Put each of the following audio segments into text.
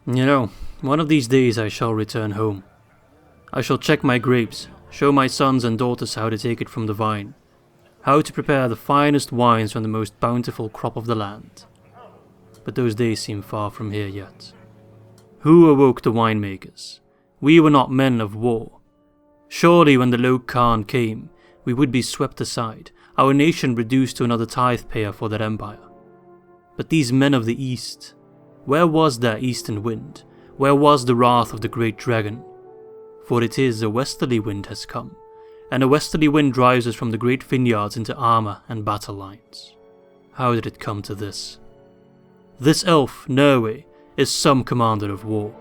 You know, one of these days I shall return home. I shall check my grapes, show my sons and daughters how to take it from the vine, how to prepare the finest wines from the most bountiful crop of the land. But those days seem far from here yet. Who awoke the winemakers? We were not men of war. Surely when the Low Khan came, we would be swept aside, our nation reduced to another tithe payer for their empire. But these men of the East, where was their eastern wind? Where was the wrath of the great dragon? For it is a westerly wind has come, and a westerly wind drives us from the great vineyards into armour and battle lines. How did it come to this? This elf, Nerwe, is some commander of war.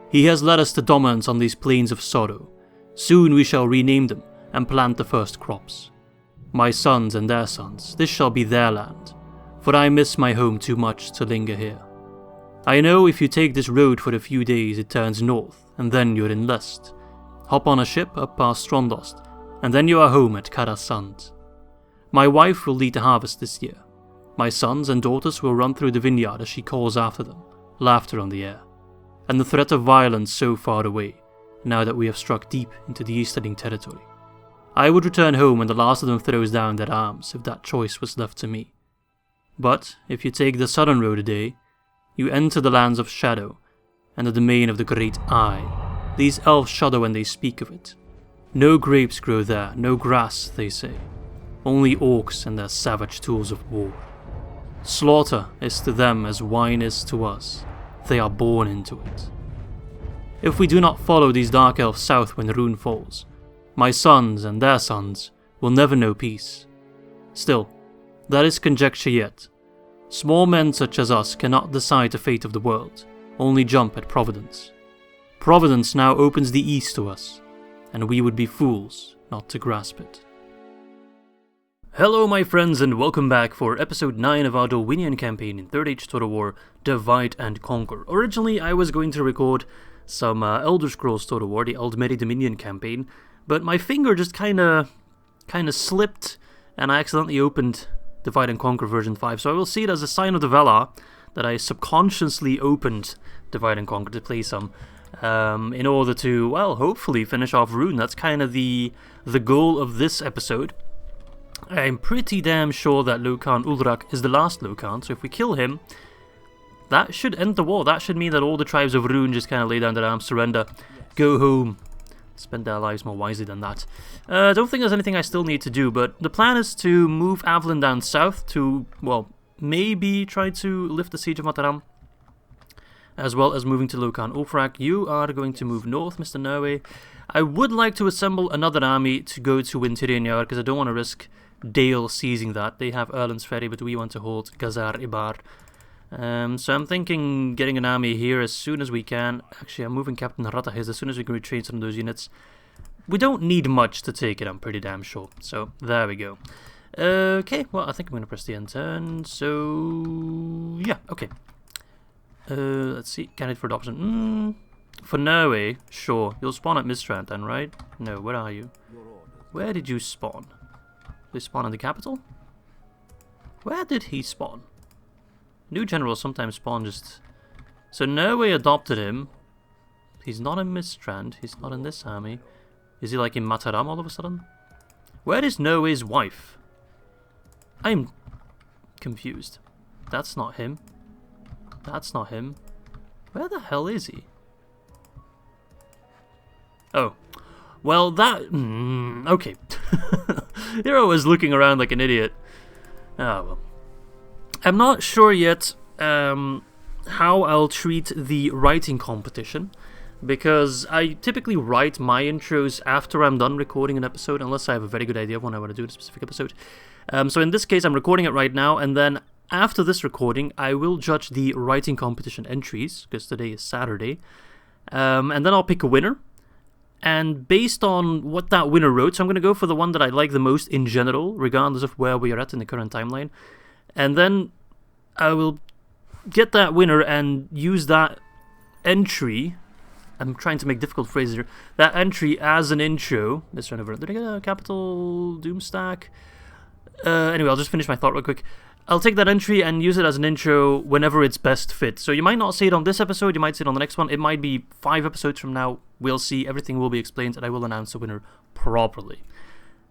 He has led us to dominance on these plains of sorrow. Soon we shall rename them and plant the first crops. My sons and their sons, this shall be their land, for I miss my home too much to linger here. I know if you take this road for a few days it turns north, and then you're in Lest. Hop on a ship up past Strondost, and then you are home at Karasand. My wife will lead the harvest this year. My sons and daughters will run through the vineyard as she calls after them, laughter on the air, and the threat of violence so far away, now that we have struck deep into the easterling territory. I would return home when the last of them throws down their arms, if that choice was left to me. But if you take the southern road a day, you enter the lands of shadow, and the domain of the Great Eye. These elves shudder when they speak of it. No grapes grow there, no grass, they say. Only orcs and their savage tools of war. Slaughter is to them as wine is to us. They are born into it. If we do not follow these dark elves south when the rune falls, my sons and their sons will never know peace. Still, that is conjecture yet. Small men such as us cannot decide the fate of the world, only jump at Providence. Providence now opens the east to us, and we would be fools not to grasp it. Hello my friends and welcome back for episode 9 of our Dorwinion campaign in 3rd Age Total War, Divide and Conquer. Originally I was going to record some Elder Scrolls Total War, the Aldmeri Dominion campaign, but my finger just kinda slipped and I accidentally opened Divide and Conquer version 5, so I will see it as a sign of the Valar that I subconsciously opened Divide and Conquer to play some, in order to, well, hopefully finish off Rune. That's kind of the goal of this episode. I'm pretty damn sure that Lokan Ulrak is the last Lokan, so if we kill him, that should end the war. That should mean that all the tribes of Rune just kind of lay down their arms, surrender, go home, spend their lives more wisely than that. I don't think there's anything I still need to do, but the plan is to move Avalon down south to, well, maybe try to lift the siege of Mataram, as well as moving to Lokan Ulfrak. You are going to move north, Mr. Norway. I would like to assemble another army to go to Wintirion Iaur, because I don't want to risk Dale seizing that. They have Erland's Ferry, but we want to hold Gazar Ibar. So I'm thinking getting an army here as soon as we can. Actually, I'm moving Captain Ratahiz as soon as we can retrain some of those units. We don't need much to take it, I'm pretty damn sure. So, there we go. Okay, well, I think I'm going to press the end turn. So, yeah, okay. Let's see, candidate for adoption. For Norway, sure. You'll spawn at Mistrand then, right? No, where are you? Where did you spawn? Did he spawn in the capital? Where did he spawn? New generals sometimes spawn just... So Norway adopted him. He's not in Mistrand. He's not in this army. Is he like in Mataram all of a sudden? Where is Norway's wife? I'm confused. That's not him. That's not him. Where the hell is he? Oh. Well, that... okay. Here I was looking around like an idiot. Oh, well. I'm not sure yet how I'll treat the writing competition, because I typically write my intros after I'm done recording an episode, unless I have a very good idea of what I want to do in a specific episode. So in this case, I'm recording it right now, and then after this recording, I will judge the writing competition entries, because today is Saturday, and then I'll pick a winner. And based on what that winner wrote, so I'm going to go for the one that I like the most in general, regardless of where we are at in the current timeline. And then I will get that winner and use that entry. I'm trying to make difficult phrases here. That entry as an intro. Let's run over. Did I get a capital Doomstack? Anyway, I'll just finish my thought real quick. I'll take that entry and use it as an intro whenever it's best fit. So you might not see it on this episode, you might see it on the next one. It might be 5 episodes from now. We'll see. Everything will be explained and I will announce the winner properly.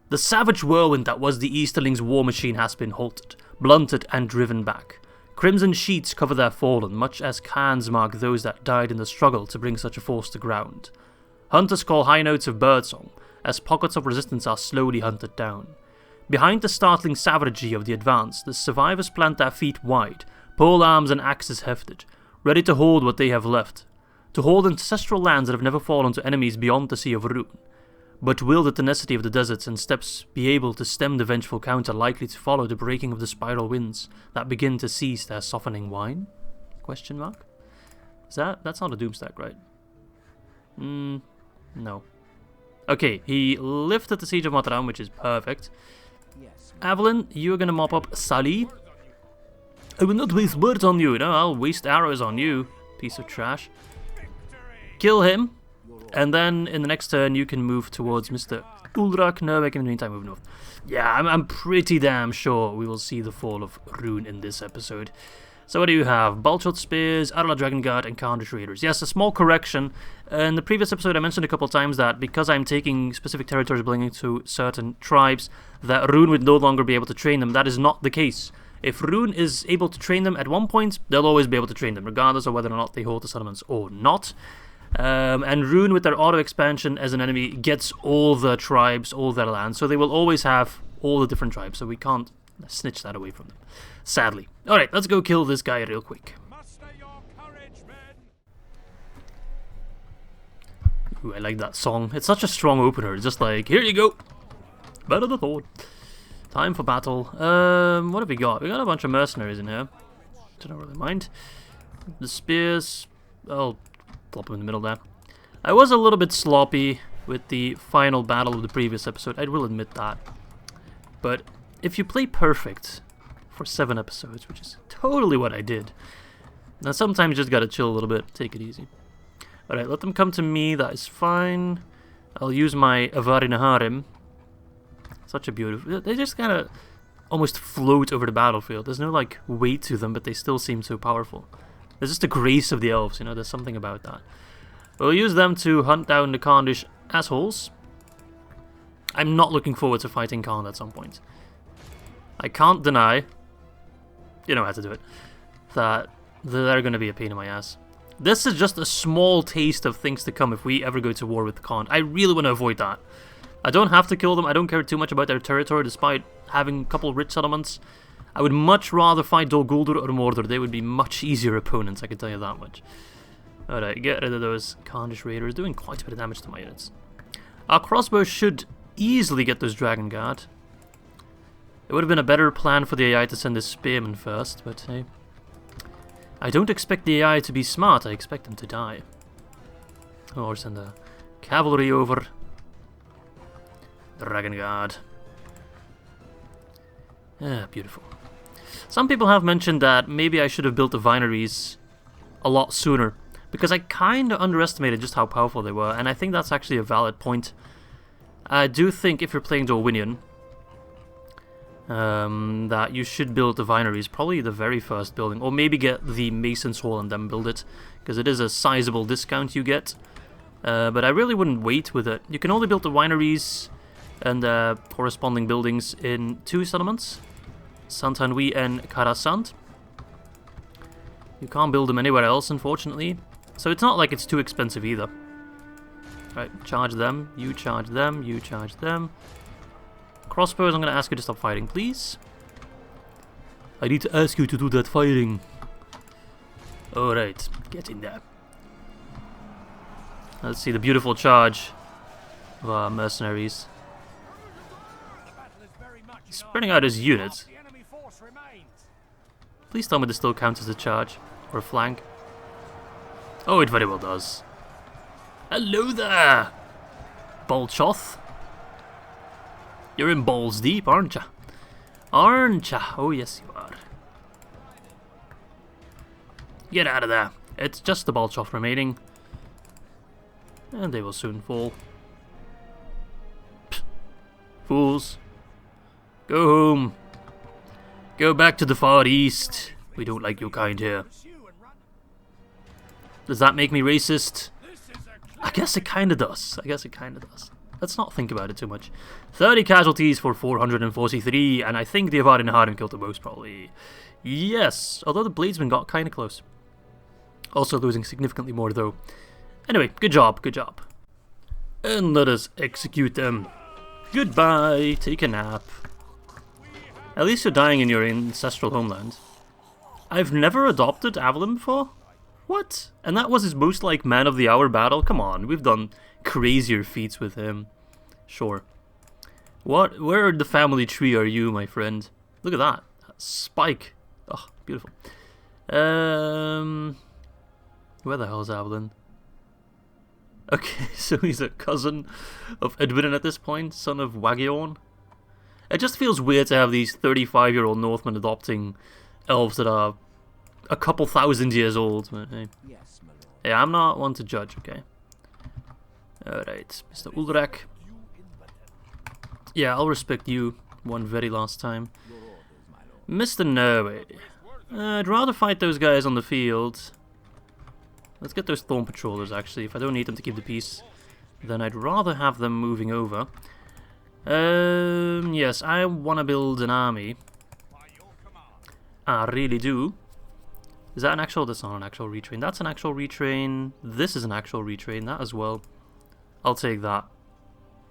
The savage whirlwind that was the Easterlings' war machine has been halted, blunted and driven back. Crimson sheets cover their fallen, much as cans mark those that died in the struggle to bring such a force to ground. Hunters call high notes of birdsong, as pockets of resistance are slowly hunted down. Behind the startling savagery of the advance, the survivors plant their feet wide, pole arms and axes hefted, ready to hold what they have left, to hold ancestral lands that have never fallen to enemies beyond the Sea of Rune. But will the tenacity of the deserts and steppes be able to stem the vengeful counter likely to follow the breaking of the spiral winds that begin to cease their softening wine? Question mark? That's not a doomstack, right? No. Okay, he lifted the siege of Mataram, which is perfect. Evelyn, you're gonna mop up Sally. I will not waste words on you, no, I'll waste arrows on you, piece of trash. Kill him, and then in the next turn you can move towards Mr. Ulrak. No, I can in the meantime move north. Yeah, I'm pretty damn sure we will see the fall of Rune in this episode. So what do you have? Boltshot Spears, Arla Dragon Guard, and Khandish Raiders. Yes, a small correction. In the previous episode I mentioned a couple of times that because I'm taking specific territories belonging to certain tribes, that Rune would no longer be able to train them. That is not the case. If Rune is able to train them at one point, they'll always be able to train them, regardless of whether or not they hold the settlements or not. And Rune, with their auto-expansion as an enemy, gets all the tribes, all their lands, so they will always have all the different tribes, so we can't snitch that away from them, sadly. Alright, let's go kill this guy real quick. Ooh, I like that song. It's such a strong opener, it's just like, here you go! Better than thought. Time for battle. What have we got? We got a bunch of mercenaries in here. Don't really mind. The spears, I'll plop them in the middle there. I was a little bit sloppy with the final battle of the previous episode, I will admit that. But if you play perfect for 7 episodes, which is totally what I did, now sometimes you just gotta chill a little bit, take it easy. Alright, let them come to me, that is fine. I'll use my Ar-Adûnâim. Such a beautiful... They just kinda almost float over the battlefield. There's no like weight to them, but they still seem so powerful. There's just the grace of the elves, you know, there's something about that. We'll use them to hunt down the Khandish assholes. I'm not looking forward to fighting Khan at some point. I can't deny, you know how to do it, that they're going to be a pain in my ass. This is just a small taste of things to come if we ever go to war with Khan. I really want to avoid that. I don't have to kill them, I don't care too much about their territory despite having a couple rich settlements. I would much rather fight Dol Guldur or Mordor. They would be much easier opponents, I can tell you that much. Alright, get rid of those Khandish Raiders, doing quite a bit of damage to my units. Our crossbow should easily get those Dragon Guard. It would have been a better plan for the AI to send the Spearmen first, but hey. I don't expect the AI to be smart, I expect them to die. Or send the cavalry over. Dragon Guard. Ah, beautiful. Some people have mentioned that maybe I should have built the vineries a lot sooner, because I kind of underestimated just how powerful they were, and I think that's actually a valid point. I do think if you're playing Dorwinion, that you should build the vineries, probably the very first building, or maybe get the Mason's Hall and then build it, because it is a sizable discount you get. But I really wouldn't wait with it. You can only build the wineries and corresponding buildings in 2 settlements, Saint-Henri and Karasant. You can't build them anywhere else, unfortunately, so it's not like it's too expensive either. Right, charge them, you charge them, you charge them. Crossbows, I'm going to ask you to stop fighting, please. I need to ask you to do that fighting. Alright, get in there. Let's see the beautiful charge of our mercenaries. Spreading out his units. Please tell me this still counts as a charge or a flank. Oh, it very well does. Hello there, Bolchoth. You're in balls deep, aren't ya? Aren't ya? Oh, yes, you are. Get out of there. It's just the Bolchoth remaining. And they will soon fall. Pfft. Fools. Go home. Go back to the far east. We don't like your kind here. Does that make me racist? I guess it kinda does. Let's not think about it too much. 30 casualties for 443, and I think the Ar-Adûnâim killed the most, probably. Yes, although the Bladesman got kinda close. Also losing significantly more, though. Anyway, good job, good job. And let us execute them. Goodbye, take a nap. At least you're dying in your ancestral homeland. I've never adopted Avalon before? What? And that was his most, like, man of the hour battle? Come on, we've done crazier feats with him. Sure. What? Where in the family tree are you, my friend? Look at that. Spike. Oh, beautiful. Where the hell is Avalon? Okay, so he's a cousin of Edwin at this point, son of Waggiorn. It just feels weird to have these 35-year-old Northmen adopting elves that are a couple thousand years old. But, hey. Yes, my lord. Yeah, I'm not one to judge, okay? Alright, Mr. Ulrich. Yeah, I'll respect you one very last time. Mr. Norway. I'd rather fight those guys on the field. Let's get those Thorn Patrollers, actually. If I don't need them to keep the peace, then I'd rather have them moving over. Yes, I want to build an army. I really do. Is that an actual? That's not an actual retrain. That's an actual retrain. This is an actual retrain. That as well. I'll take that.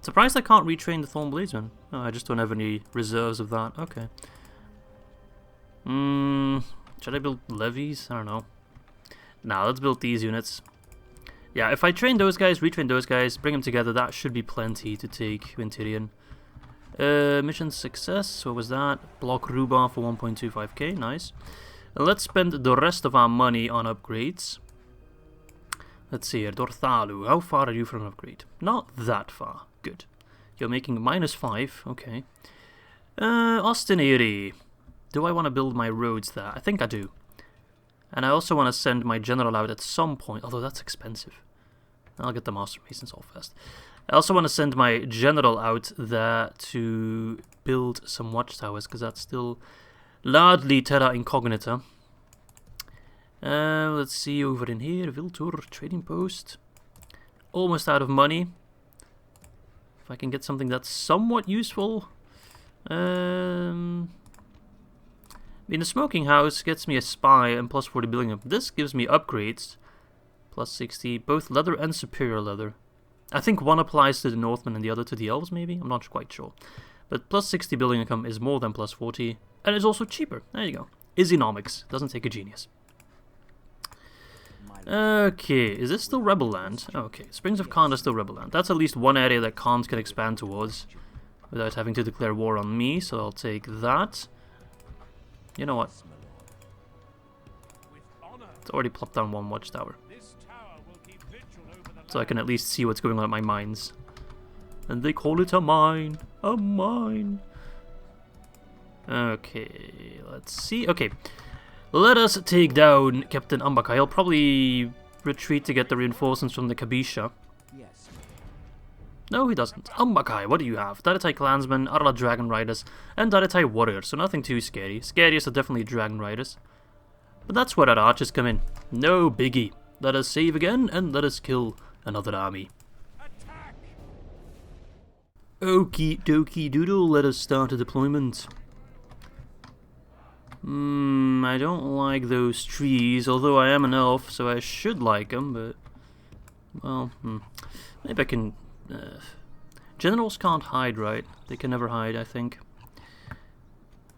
Surprised I can't retrain the Thorn Bladesman. Oh, I just don't have any reserves of that. Okay. Should I build levies? I don't know. Nah, let's build these units. Yeah, if I train those guys, retrain those guys, bring them together, that should be plenty to take Wintirion. Mission success, what was that? Block Rhubarb for 1.25k, nice. And let's spend the rest of our money on upgrades. Let's see here, Dorthalu, how far are you from an upgrade? Not that far, good. You're making -5, okay. Ostinary. Do I want to build my roads there? I think I do. And I also want to send my general out at some point, although that's expensive. I'll get the Master Masons all first. I also want to send my general out there to build some watchtowers, because that's still largely terra incognita. Let's see over in here, Viltur, trading post. Almost out of money. If I can get something that's somewhat useful. I mean, the smoking house gets me a spy and plus 40 billion. This gives me upgrades. Plus 60, both leather and superior leather. I think one applies to the Northmen and the other to the elves, maybe? I'm not quite sure. But plus 60 billion income is more than plus 40. And it's also cheaper. There you go. Izzynomics. Doesn't take a genius. Okay, is this still Rebel Land? Okay, Springs of Khan is still Rebel Land. That's at least one area that Khans can expand towards without having to declare war on me, so I'll take that. You know what? It's already plopped down one watchtower. So I can at least see what's going on at my mines. And they call it a mine. A mine. Okay, let's see. Okay, let us take down Captain Umbakai. He'll probably retreat to get the reinforcements from the Kabisha. No, he doesn't. Umbakai, what do you have? Daratai Clansmen, Arla Dragon Riders, and Daratai Warriors, so nothing too scary. Scariest are definitely Dragon Riders. But that's where our archers come in. No biggie. Let us save again, and let us kill another army. Okie dokie doodle, let us start a deployment. I don't like those trees, although I am an elf, so I should like them, but... Well, maybe I can... generals can't hide, right? They can never hide, I think.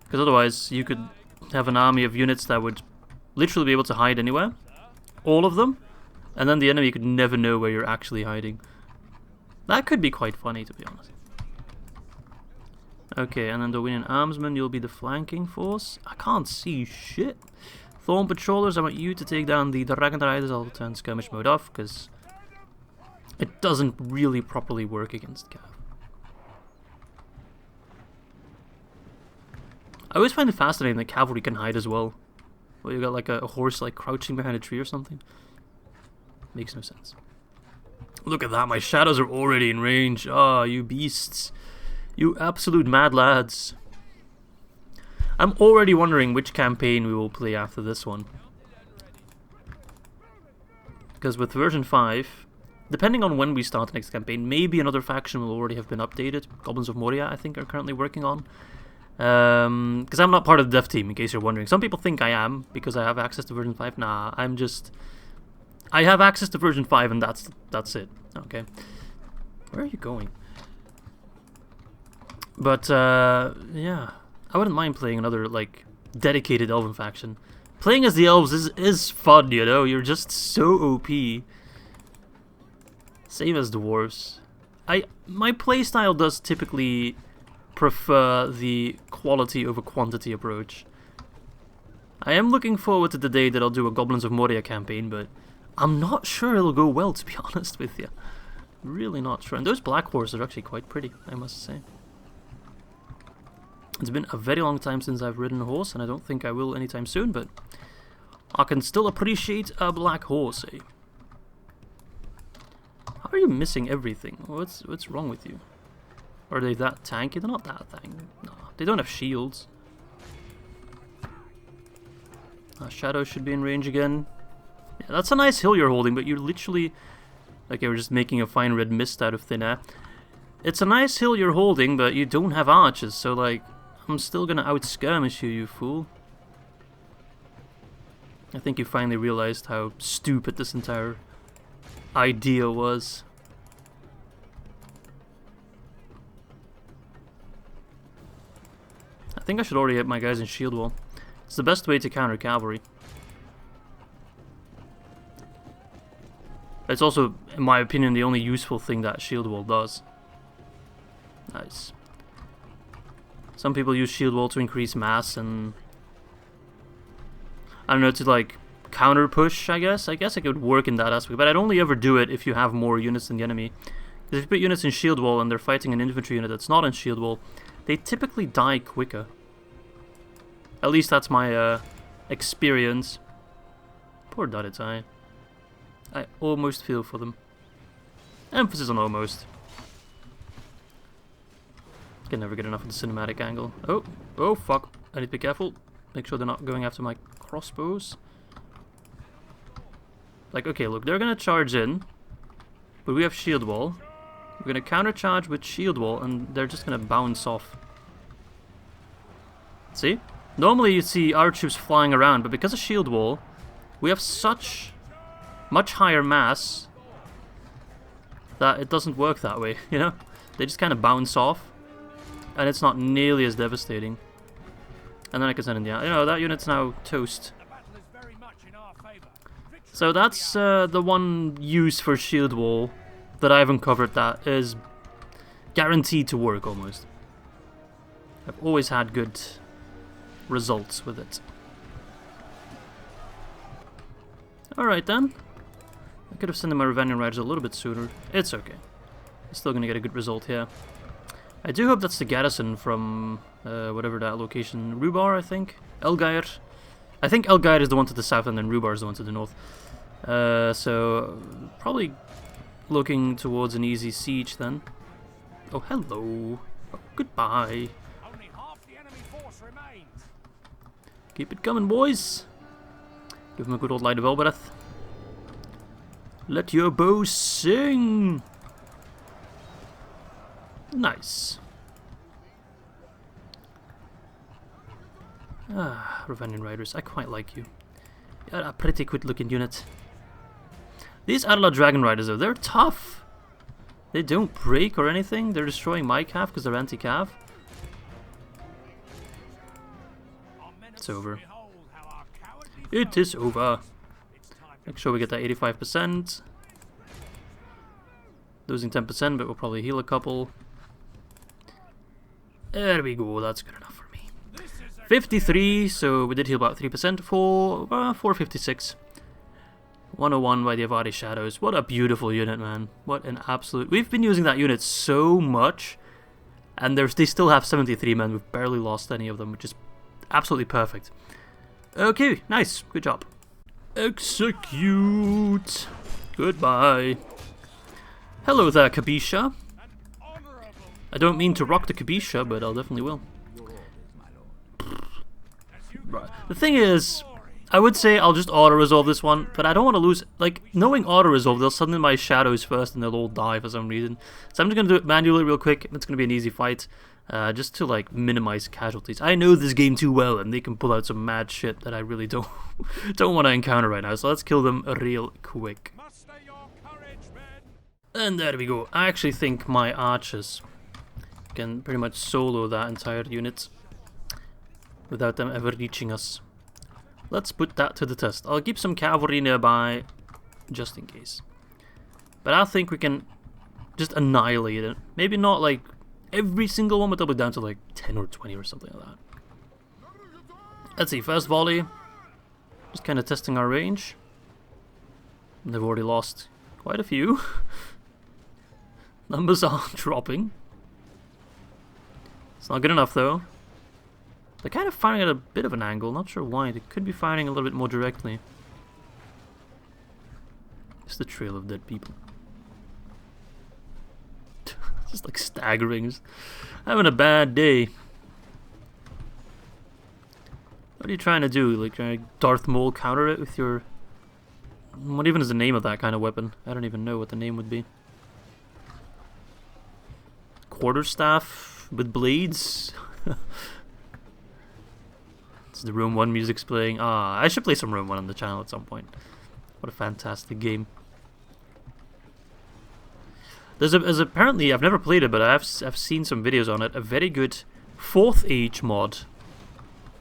Because otherwise, you could have an army of units that would literally be able to hide anywhere. All of them. And then the enemy could never know where you're actually hiding. That could be quite funny, to be honest. Okay, and then Dorwinion Armsmen, you'll be the flanking force. I can't see shit. Thorn Patrollers, I want you to take down the Dragon Riders. I'll turn skirmish mode off, because it doesn't really properly work against Cav. I always find it fascinating that cavalry can hide as well. Well, you got like a horse like crouching behind a tree or something. Makes no sense. Look at that, my shadows are already in range. Ah, you beasts. You absolute mad lads. I'm already wondering which campaign we will play after this one. Because with version 5, depending on when we start the next campaign, maybe another faction will already have been updated. Goblins of Moria, I think, are currently working on. Because I'm not part of the dev team, in case you're wondering. Some people think I am, because I have access to version 5. Nah, I'm just... I have access to version 5 and that's it. Okay. Where are you going? But, yeah. I wouldn't mind playing another, like, dedicated elven faction. Playing as the elves is fun, you know? You're just so OP. Same as dwarves. My playstyle does typically prefer the quality over quantity approach. I am looking forward to the day that I'll do a Goblins of Moria campaign, but I'm not sure it'll go well, to be honest with you. Really not sure. And those black horses are actually quite pretty, I must say. It's been a very long time since I've ridden a horse, and I don't think I will anytime soon, but I can still appreciate a black horse, eh? How are you missing everything? What's wrong with you? Are they that tanky? They're not that tanky. No, they don't have shields. Shadow should be in range again. Yeah, that's a nice hill you're holding, but you're literally... Okay, we're just making a fine red mist out of thin air. It's a nice hill you're holding, but you don't have archers, so like... I'm still gonna out-skirmish you, you fool. I think you finally realized how stupid this entire idea was. I think I should already have my guys in shield wall. It's the best way to counter cavalry. It's also, in my opinion, the only useful thing that shield wall does. Nice. Some people use shield wall to increase mass and... I don't know, to like counter push, I guess. I guess it could work in that aspect, but I'd only ever do it if you have more units than the enemy. Because if you put units in shield wall and they're fighting an infantry unit that's not in shield wall, they typically die quicker. At least that's my experience. Poor Daritai. I almost feel for them. Emphasis on almost. Can never get enough of the cinematic angle. Oh fuck. I need to be careful. Make sure they're not going after my crossbows. Like, okay, look, they're gonna charge in. But we have shield wall. We're gonna counter charge with shield wall and they're just gonna bounce off. See? Normally you see our troops flying around, but because of shield wall, we have such much higher mass that it doesn't work that way, you know? They just kind of bounce off. And it's not nearly as devastating. And then I can send in the... You know, that unit's now toast. So that's the one use for shield wall that I haven't covered that is guaranteed to work almost. I've always had good results with it. Alright then. I could have sent in my Rhovanion riders a little bit sooner. It's okay. I'm still gonna get a good result here. I do hope that's the garrison from whatever that location, Rhubar, I think? Elgaer. I think Elgaer is the one to the south and then Rhubar is the one to the north. So, probably looking towards an easy siege then. Oh, hello. Oh, goodbye. Only half the enemy force remains. Keep it coming, boys. Give him a good old light of Elbereth. Let your bow sing. Nice. Ah, Rhovanion Riders, I quite like you. You're a pretty good looking unit. These Adela Dragon Riders though, they're tough. They don't break or anything. They're destroying my cav because they're anti-cav. It's over. It is over. Make sure we get that 85%. Losing 10%, but we'll probably heal a couple. There we go, that's good enough for me. 53, so we did heal about 3% for 456. 101 by the Avari Shadows. What a beautiful unit, man. What an absolute... We've been using that unit so much, and they still have 73 men. We've barely lost any of them, which is absolutely perfect. Okay, nice. Good job. Execute. Goodbye. Hello there, Kabisha. I don't mean to rock the Kabisha, but I'll definitely will. Right. The thing is, I would say I'll just auto-resolve this one, but I don't want to lose... Like, knowing auto-resolve, they'll suddenly my shadows first and they'll all die for some reason. So I'm just going to do it manually real quick. It's going to be an easy fight, just to, like, minimize casualties. I know this game too well, and they can pull out some mad shit that I really don't want to encounter right now. So let's kill them real quick. And there we go. I actually think my archers can pretty much solo that entire unit without them ever reaching us. Let's put that to the test. I'll keep some cavalry nearby just in case. But I think we can just annihilate it. Maybe not like every single one, but they'll be down to like 10 or 20 or something like that. Let's see, first volley. Just kind of testing our range. They've already lost quite a few. Numbers are dropping. It's not good enough though. They're kind of firing at a bit of an angle, not sure why. They could be firing a little bit more directly. It's the trail of dead people. Just like staggering. Just having a bad day. What are you trying to do? Like trying to Darth Maul counter it with your... What even is the name of that kind of weapon? I don't even know what the name would be. Quarterstaff with blades? The Rome 1 music's playing. Ah, I should play some Rome 1 on the channel at some point. What a fantastic game. There's apparently, I've never played it, but I've seen some videos on it. A very good 4th Age mod.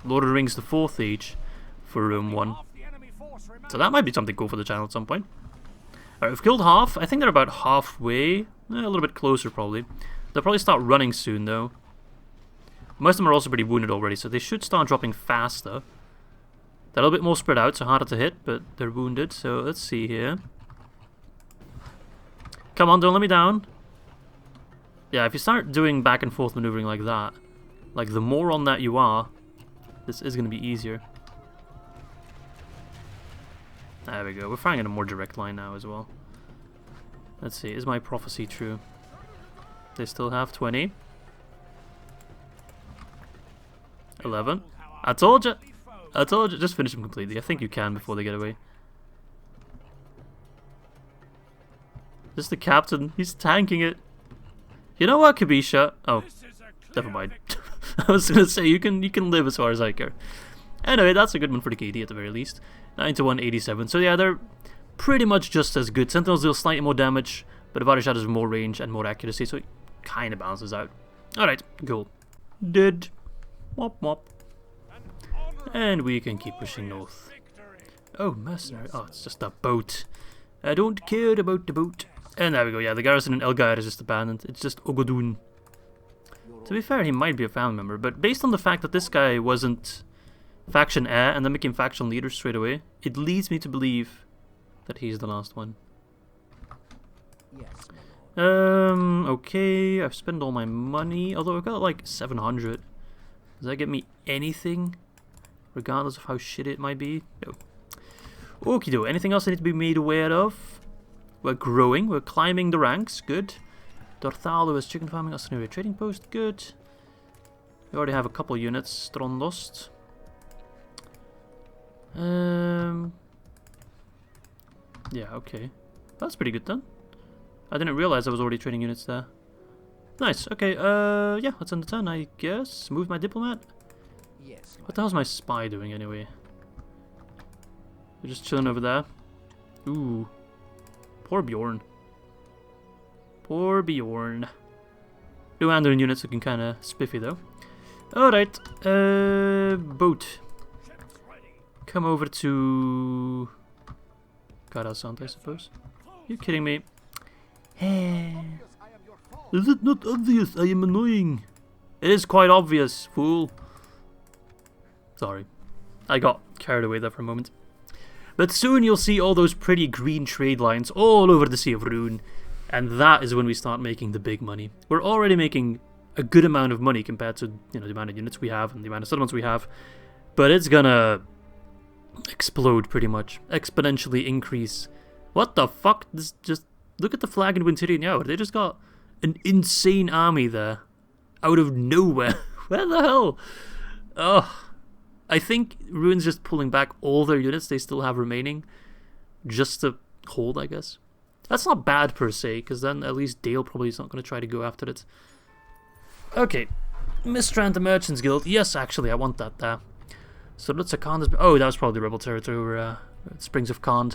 Lord of the Rings, the 4th Age for Rome 1. So that might be something cool for the channel at some point. Alright, we've killed half. I think they're about halfway. A little bit closer probably. They'll probably start running soon though. Most of them are also pretty wounded already, so they should start dropping faster. They're a little bit more spread out, so harder to hit, but they're wounded. So let's see here. Come on, don't let me down. Yeah, if you start doing back and forth maneuvering like that, like the more on that you are, this is going to be easier. There we go. We're firing in a more direct line now as well. Let's see, is my prophecy true? They still have 20. 11. I told you. I told you. Just finish them completely. I think you can before they get away. Just the captain. He's tanking it. You know what, Kabisha? Oh, never mind. I was gonna say you can live as far as I care. Anyway, that's a good one for the KD at the very least. 9 to 187. So yeah, they're pretty much just as good. Sentinels deal slightly more damage, but Avada Shadows have more range and more accuracy, so it kind of balances out. All right, cool. Dead. Wop wop. And we can keep pushing north. Oh, mercenary. Oh, it's just a boat. I don't care about the boat. And there we go. Yeah, the garrison in Elgaer is just abandoned. It's just Ar-Adûnâim. To be fair, he might be a family member, but based on the fact that this guy wasn't faction heir and then became faction leader straight away, it leads me to believe that he's the last one. Yes. Okay, I've spent all my money, although I've got like 700. Does that get me anything? Regardless of how shit it might be? No. Okie doke. Anything else I need to be made aware of? We're growing. We're climbing the ranks. Good. Dorthalo is chicken farming. Australia trading post. Good. We already have a couple units. Strondost. Yeah, okay. That's pretty good then. I didn't realize I was already trading units there. Nice. Okay, yeah, let's end the turn, I guess. Move my diplomat. Yes. What the hell's my spy doing anyway? They're just chilling over there. Ooh. Poor Bjorn. Poor Bjorn. No Andron units looking kinda spiffy though. Alright. Boat. Come over to Karasant, I suppose. You kidding me? Is it not obvious? I am annoying. It is quite obvious, fool. Sorry. I got carried away there for a moment. But soon you'll see all those pretty green trade lines all over the Sea of Rune. And that is when we start making the big money. We're already making a good amount of money compared to, you know, the amount of units we have and the amount of settlements we have. But it's gonna explode pretty much. Exponentially increase. What the fuck? This just... Look at the flag in Wintirion Iaur. They just got an insane army there. Out of nowhere. Where the hell? Oh. I think Ruin's just pulling back all their units they still have remaining, just to hold, I guess. That's not bad per se, because then at least Dale probably is not going to try to go after it. Okay, Mistrand the Merchants Guild. Yes, actually, I want that there. So let's Khan. Oh, that was probably Rebel territory over Springs of Khan.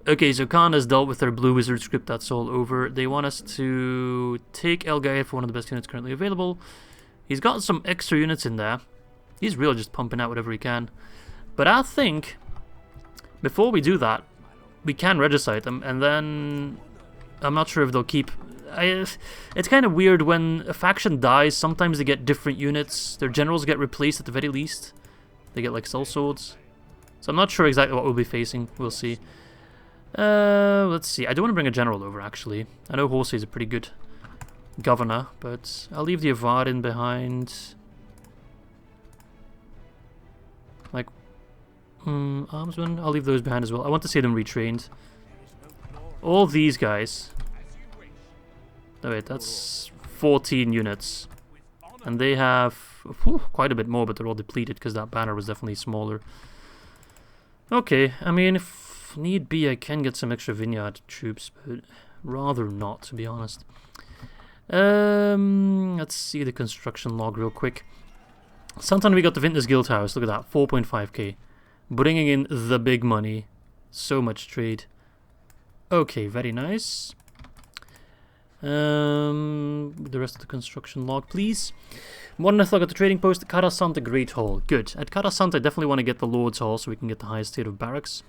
Okay, so Khan has dealt with their Blue Wizard script. That's all over. They want us to take Elgaer for one of the best units currently available. He's got some extra units in there. He's really just pumping out whatever he can. But I think before we do that, we can regicide them, and then I'm not sure if they'll keep. It's kind of weird when a faction dies. Sometimes they get different units. Their generals get replaced at the very least. They get like sellswords. So I'm not sure exactly what we'll be facing. We'll see. Let's see. I don't want to bring a general over, actually. I know Horsey is a pretty good governor, but I'll leave the Avarin behind. Like, armsmen, I'll leave those behind as well. I want to see them retrained. All these guys. Oh wait, that's 14 units. And they have quite a bit more, but they're all depleted because that banner was definitely smaller. Okay, I mean, if need be, I can get some extra vineyard troops, but rather not, to be honest. Let's see the construction log real quick. Sometime we got the Vintner's Guild House. Look at that, 4.5k. Bringing in the big money. So much trade. Okay, very nice. The rest of the construction log, please. Moderneth log at the trading post. Karasanta Great Hall. Good. At Karasanta, I definitely want to get the Lord's Hall so we can get the highest tier of barracks.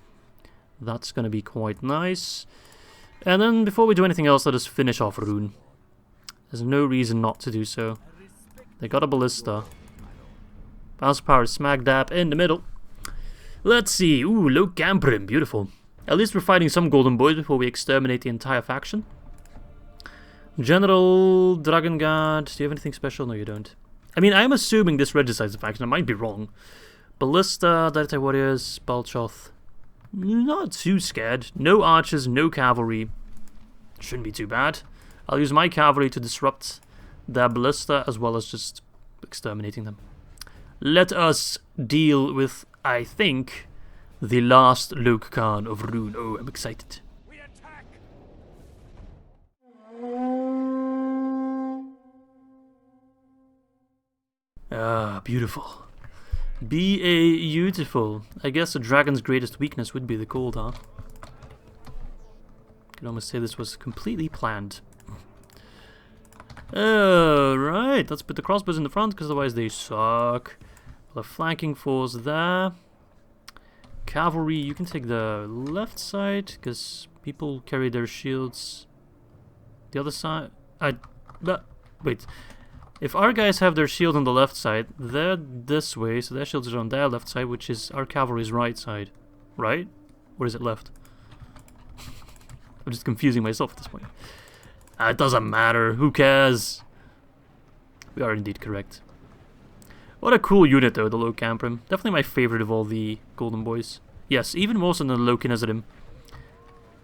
That's going to be quite nice. And then, before we do anything else, let us finish off Rune. There's no reason not to do so. They got a ballista. Bounce power smack dab in the middle. Let's see. Ooh, low Camprim. Beautiful. At least we're fighting some golden boys before we exterminate the entire faction. General Dragon Guard. Do you have anything special? No, you don't. I mean, I'm assuming this regicides the faction. I might be wrong. Ballista, Dirty Warriors, Balchoth. Not too scared. No archers, no cavalry. Shouldn't be too bad. I'll use my cavalry to disrupt their ballista as well as just exterminating them. Let us deal with, I think, the last Luke Khan of Rune. Oh, I'm excited. We attack. Ah, beautiful. Beautiful. I guess a dragon's greatest weakness would be the cold, huh? Could almost say this was completely planned. Alright, let's put the crossbows in the front, because otherwise they suck. The flanking force there. Cavalry, you can take the left side, because people carry their shields. The other side... wait. If our guys have their shield on the left side, they're this way, so their shields are on their left side, which is our cavalry's right side. Right? Or is it left? I'm just confusing myself at this point. It doesn't matter. Who cares? We are indeed correct. What a cool unit, though, the Low Camprim. Definitely my favorite of all the Golden Boys. Yes, even more so than the Low Kinesarim.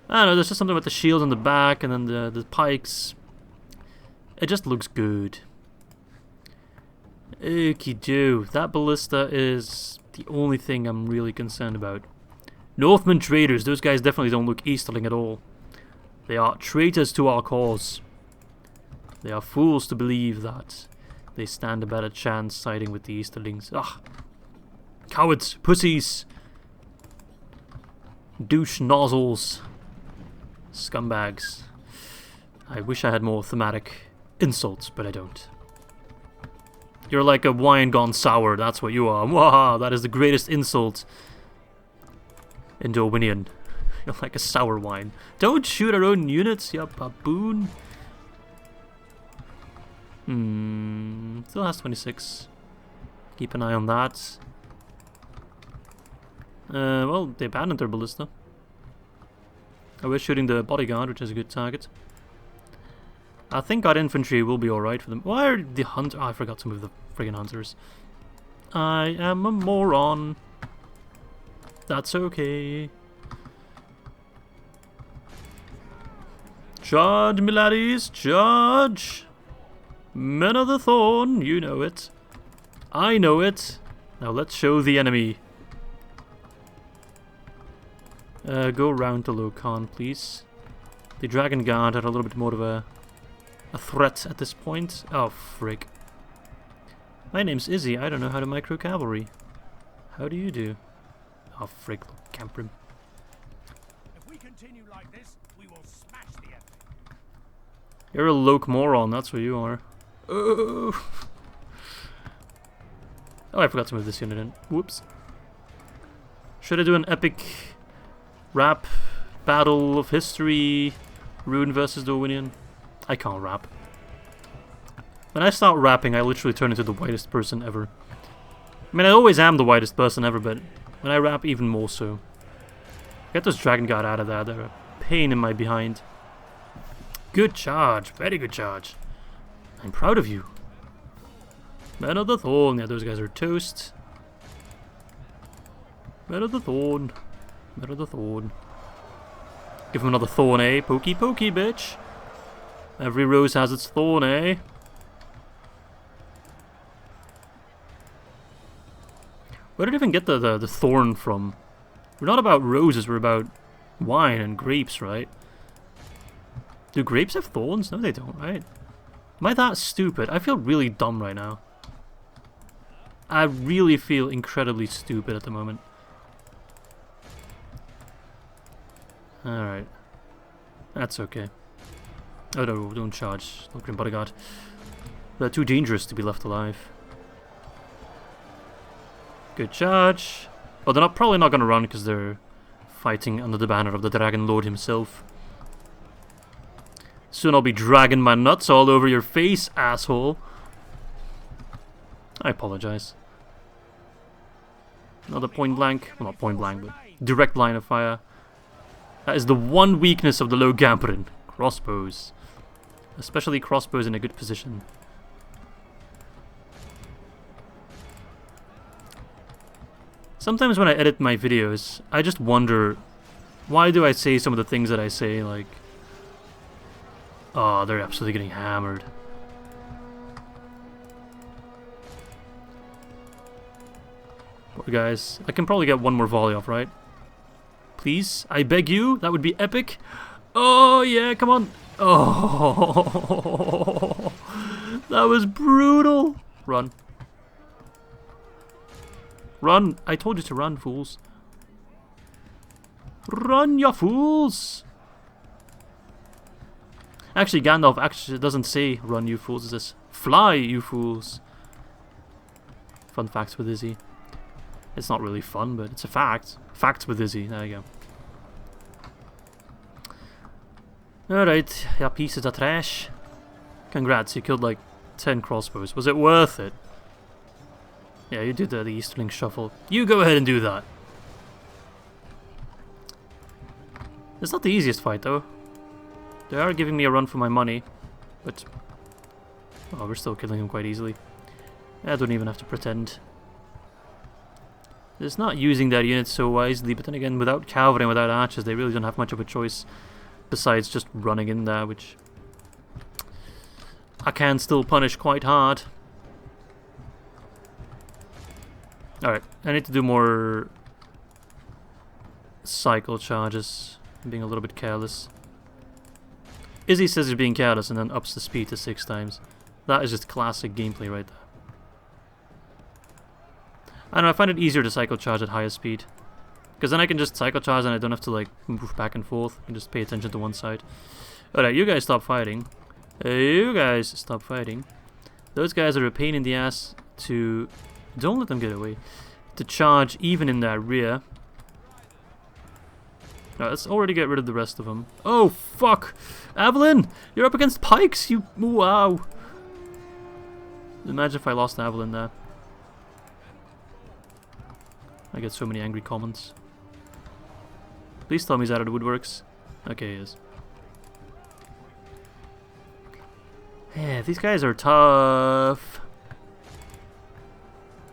I don't know, there's just something about the shield on the back and then the pikes. It just looks good. Okie-do. That ballista is the only thing I'm really concerned about. Northmen traitors. Those guys definitely don't look Easterling at all. They are traitors to our cause. They are fools to believe that they stand a better chance siding with the Easterlings. Ugh. Cowards. Pussies. Douche nozzles. Scumbags. I wish I had more thematic insults, but I don't. You're like a wine gone sour, that's what you are. Waha, that is the greatest insult in Dorwinion. You're like a sour wine. Don't shoot our own units, you baboon. Still has 26. Keep an eye on that. Well, they abandoned their ballista. I was shooting the bodyguard, which is a good target. I think our infantry will be alright for them. Why are the hunters... Oh, I forgot to move the friggin' hunters. I am a moron. That's okay. Charge, me laddies, charge! Men of the Thorn, you know it. I know it. Now let's show the enemy. Go round to Rohan, please. The Dragon Guard are a little bit more of a threat at this point. Oh, frick. My name's Izzy. I don't know how to micro cavalry. How do you do? Oh, frick. Camper him. If we continue like this, we will smash the enemy. You're a loc moron. That's what you are. Oh. Oh, I forgot to move this unit in. Whoops. Should I do an epic rap battle of history? Rune versus Dorwinion? I can't rap. When I start rapping, I literally turn into the whitest person ever. I mean, I always am the whitest person ever, but when I rap, even more so. Get those Dragon Guard out of there. They're a pain in my behind. Good charge. Very good charge. I'm proud of you. Men of the Thorn. Yeah, those guys are toast. Men of the Thorn. Men of the Thorn. Give him another thorn, eh? Pokey pokey, bitch. Every rose has its thorn, eh? Where did I even get the thorn from? We're not about roses, we're about wine and grapes, right? Do grapes have thorns? No, they don't, right? Am I that stupid? I feel really dumb right now. I really feel incredibly stupid at the moment. Alright. That's okay. Oh no, don't charge. Grim Bodyguard. They're too dangerous to be left alive. Good charge. Oh, they're probably not going to run because they're fighting under the banner of the Dragon Lord himself. Soon I'll be dragging my nuts all over your face, asshole. I apologize. Another point blank. Well, not point blank, but direct line of fire. That is the one weakness of the low Gamperin. Crossbows. Especially crossbows in a good position. Sometimes when I edit my videos, I just wonder, why do I say some of the things that I say, like, oh, they're absolutely getting hammered. Poor guys. I can probably get one more volley off, right? Please? I beg you? That would be epic. Oh, yeah, come on. Oh, that was brutal. Run. Run. I told you to run, fools. Run, you fools. Actually, Gandalf actually doesn't say run, you fools. It says fly, you fools. Fun facts with Izzy. It's not really fun, but it's a fact. Facts with Izzy. There you go. Alright, yeah, pieces of trash. Congrats, you killed like 10 crossbows. Was it worth it? Yeah, you did the Easterling Shuffle. You go ahead and do that. It's not the easiest fight, though. They are giving me a run for my money, but... oh, we're still killing him quite easily. I don't even have to pretend. It's not using their units so wisely, but then again, without cavalry and without archers, they really don't have much of a choice besides just running in there, which I can still punish quite hard. Alright, I need to do more cycle charges. I'm being a little bit careless. Izzy says he's being careless and then ups the speed to 6 times. That is just classic gameplay right there. I don't know, I find it easier to cycle charge at higher speed. Because then I can just cycle charge and I don't have to like move back and forth. I can just pay attention to one side. Alright, you guys stop fighting. You guys stop fighting. Those guys are a pain in the ass to... don't let them get away. To charge even in their rear. Now, let's already get rid of the rest of them. Oh, fuck! Evelyn! You're up against pikes! You... wow! Imagine if I lost Evelyn there. I get so many angry comments. Please tell me he's out of the woodworks. Okay, he is. Yeah, these guys are tough.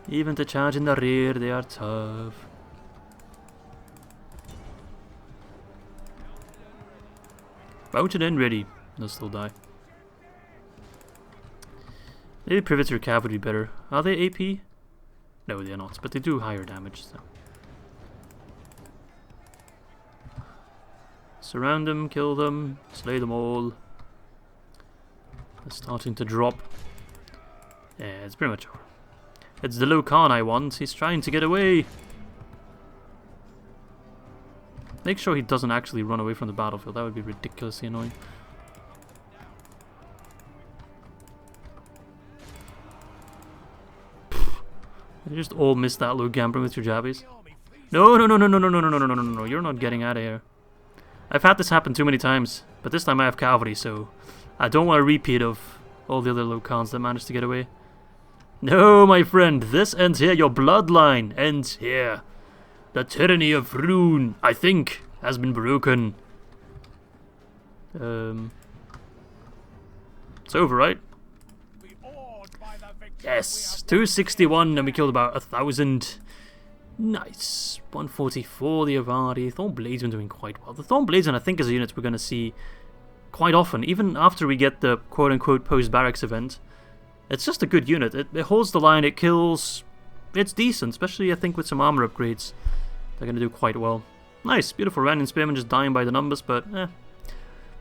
Even to charge in the rear, they are tough. Mounted and ready. They'll still die. Maybe pivot your cavalry better. Are they AP? No, they're not, but they do higher damage, so. Surround them, kill them, slay them all. They're starting to drop. Yeah, it's pretty much over. It's the Luin I want. He's trying to get away. Make sure he doesn't actually run away from the battlefield. That would be ridiculously annoying. You just all missed that low gambling with your jabbies. No, no, no, no, no, no, no, no, no, no, no, no, you're not getting out of here. I've had this happen too many times, but this time I have cavalry, so I don't want a repeat of all the other Luins that managed to get away. No, my friend, this ends here. Your bloodline ends here. The tyranny of Rune, I think, has been broken. It's over, right? Yes, 261, and we killed about 1,000. Nice. 144, the Avari. Thorn Bladesman doing quite well. The Thorn Bladesman, I think, is a unit we're going to see quite often, even after we get the quote-unquote post-barracks event. It's just a good unit. It holds the line, it kills. It's decent, especially, I think, with some armor upgrades. They're going to do quite well. Nice, beautiful Rhovanion Spearman just dying by the numbers, but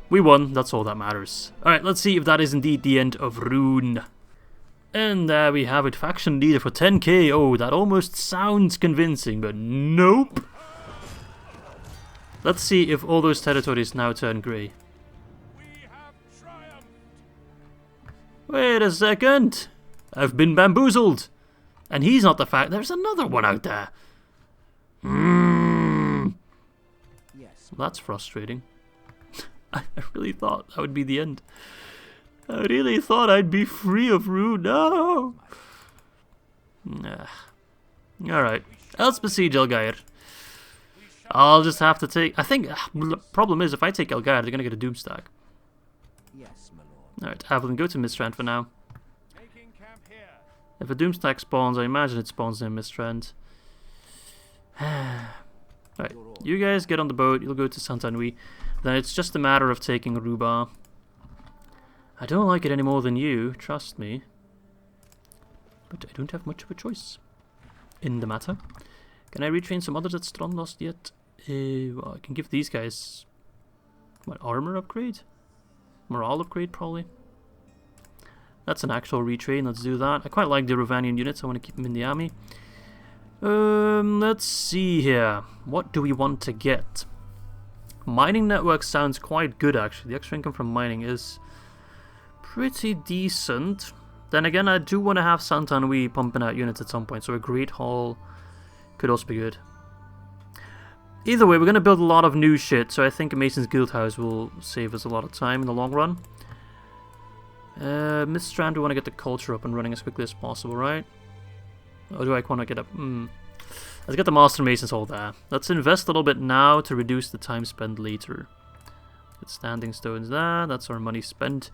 we won, that's all that matters. Alright, let's see if that is indeed the end of Rune. And there we have it, faction leader for 10k. Oh, that almost sounds convincing, but nope. Let's see if all those territories now turn grey. Wait a second. I've been bamboozled. And he's not the fact. There's another one out there. Yes. Well, that's frustrating. I really thought that would be the end. I really thought I'd be free of Rune. No. Alright. Let's besiege Elgaer. I'll just have to take... I think the problem is if I take Elgaer, they're going to get a Doomstack. Yes, my lord. Alright, Avalon, go to Mistrand for now. If a Doomstack spawns, I imagine it spawns in Mistrand. Right, you guys get on the boat, you'll go to Saint-Anouilh. Then it's just a matter of taking Ruba. I don't like it any more than you, trust me. But I don't have much of a choice in the matter. Can I retrain some others at Strondlost yet? Well, I can give these guys... what, armor upgrade? Morale upgrade, probably. That's an actual retrain, let's do that. I quite like the Rhovanion units, I want to keep them in the army. Let's see here. What do we want to get? Mining network sounds quite good, actually. The extra income from mining is pretty decent. Then again, I do want to have Saint-Anouilh pumping out units at some point, so a Great Hall could also be good. Either way, we're going to build a lot of new shit, so I think Mason's Guildhouse will save us a lot of time in the long run. Mistrand, we want to get the culture up and running as quickly as possible, right? Or do I want to get up? Let's get the Master Mason's Hall there. Let's invest a little bit now to reduce the time spent later. Get standing stones there, that's our money spent.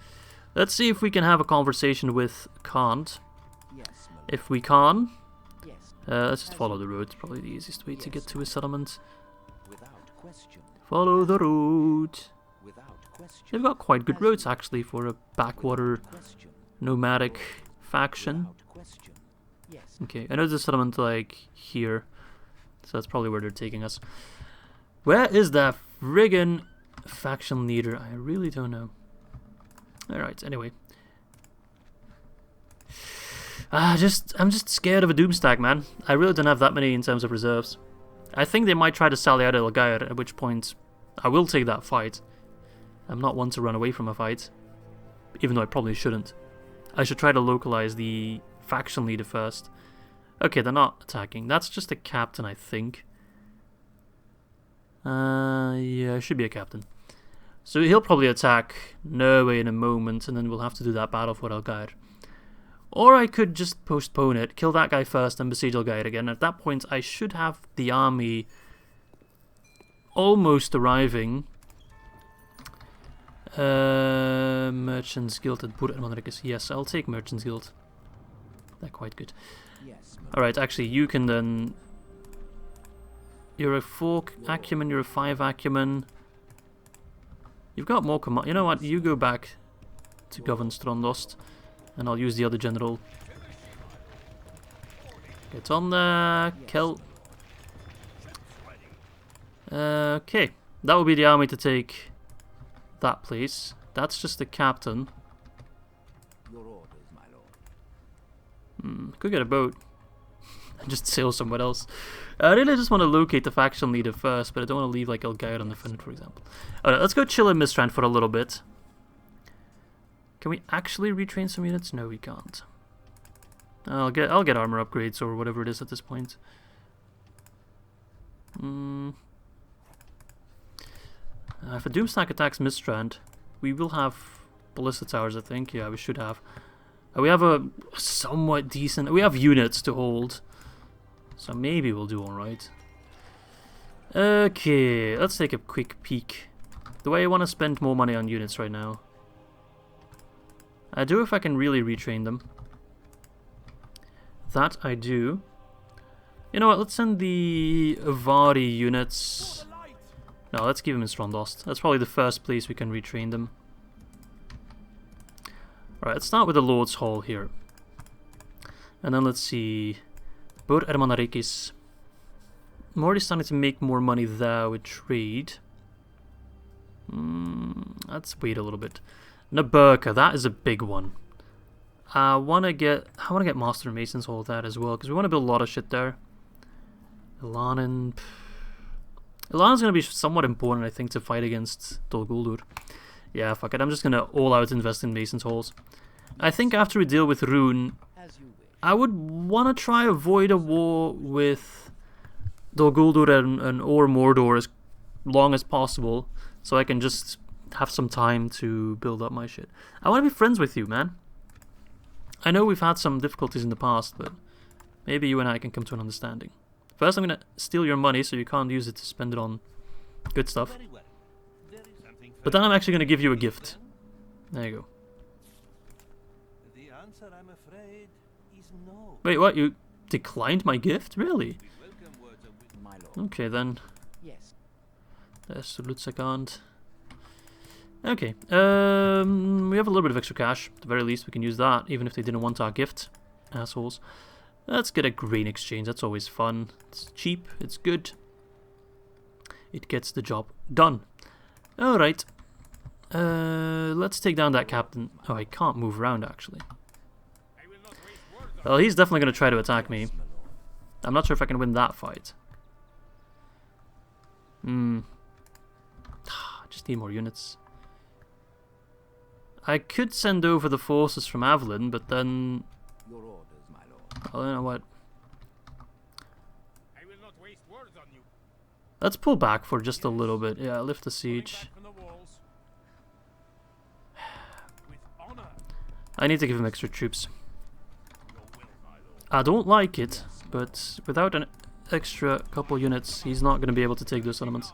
Let's see if we can have a conversation with Kant. Yes, my lord. If we can, Yes. let's just follow the road. It's probably the easiest way to get to a settlement. Without question. Follow the road. Without question. They've got quite good roads actually for a backwater Question. nomadic faction. Without question. Yes. Okay, I know there's a settlement like here, so that's probably where they're taking us. Where is that friggin' faction leader? I really don't know. Alright, anyway. I'm just scared of a Doomstack, man. I really don't have that many in terms of reserves. I think they might try to sally out Elgaer, at which point I will take that fight. I'm not one to run away from a fight, even though I probably shouldn't. I should try to localize the faction leader first. Okay, they're not attacking. That's just a captain, I think. Yeah, it should be a captain. So he'll probably attack Norway in a moment, and then we'll have to do that battle for Elgaer. Or I could just postpone it, kill that guy first, and besiege Elgaer again. At that point, I should have the army almost arriving. Merchants Guild at Burmanrikis. Yes, I'll take Merchants Guild. They're quite good. Yes. Alright, actually, you can then... You're a 4 acumen, you're a 5 acumen. You've got more command. You know what? You go back to govern Strondlost, and I'll use the other general. Get on there, kill. Okay, that will be the army to take that place. That's just the captain. Your orders, my lord. Could get a boat and just sail somewhere else. I really just want to locate the faction leader first, but I don't want to leave like Elgaer on the front, for example. Alright, let's go chill in Mistrand for a little bit. Can we actually retrain some units? No, we can't. I'll get armor upgrades or whatever it is at this point. If a Doomstack attacks Mistrand, we will have ballista towers, I think. Yeah, we should have. We have a somewhat decent... We have units to hold. So maybe we'll do alright. Okay, let's take a quick peek. Do I want to spend more money on units right now? I do if I can really retrain them. That I do. You know what, let's send the Avari units... No, let's keep them in Strondost. That's probably the first place we can retrain them. Alright, let's start with the Lord's Hall here. And then let's see... Bur Ermanarikis. I'm already starting to make more money there with trade. Let's wait a little bit. Naburka, that is a big one. I want to get Master and Mason's Hall there as well, because we want to build a lot of shit there. Ilanin... Ilan's going to be somewhat important, I think, to fight against Dol Guldur. Yeah, fuck it. I'm just going to all-out invest in Mason's Halls. I think after we deal with Rune, I would want to try avoid a war with Dol Guldur and or Mordor as long as possible, so I can just have some time to build up my shit. I want to be friends with you, man. I know we've had some difficulties in the past, but maybe you and I can come to an understanding. First, I'm going to steal your money so you can't use it to spend it on good stuff. But then I'm actually going to give you a gift. There you go. The answer, I'm afraid, is no. Wait, what? You declined my gift? Really? My lord. Okay, then. Yes. There's Lutzakant. Okay. We have a little bit of extra cash. At the very least, we can use that, even if they didn't want our gift. Assholes. Let's get a grain exchange. That's always fun. It's cheap. It's good. It gets the job done. Alright. Let's take down that captain. Oh, I can't move around, actually. Well, he's definitely going to try to attack me. I'm not sure if I can win that fight. Just need more units. I could send over the forces from Avalon, but then... Your orders, my lord. Well, you know what? I will not waste words on you. Let's pull back for just a little bit. Yeah, lift the siege. From the walls. With honor. I need to give him extra troops. Your will, my lord. I don't like it, but without an extra couple units, he's not going to be able to take those settlements.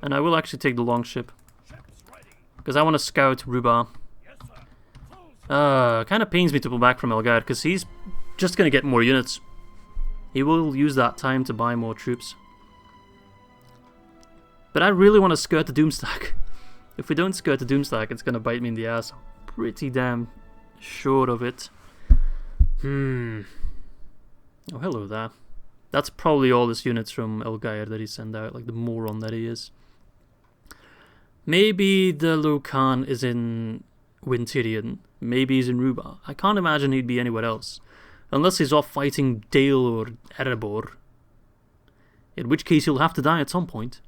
And I will actually take the longship, Ships ready. because I want to scout Ruba. Yes, sir. Full Kind of pains me to pull back from Elgaer, because he's just going to get more units. He will use that time to buy more troops. But I really want to skirt the Doomstack. If we don't skirt the Doomstack, it's going to bite me in the ass. I'm pretty damn sure of it. Oh, hello there. That's probably all his units from Elgaer that he sent out, like the moron that he is. Maybe the Luin is in Wintirion. Maybe he's in Ruba. I can't imagine he'd be anywhere else. Unless he's off fighting Dale or Erebor. In which case he'll have to die at some point.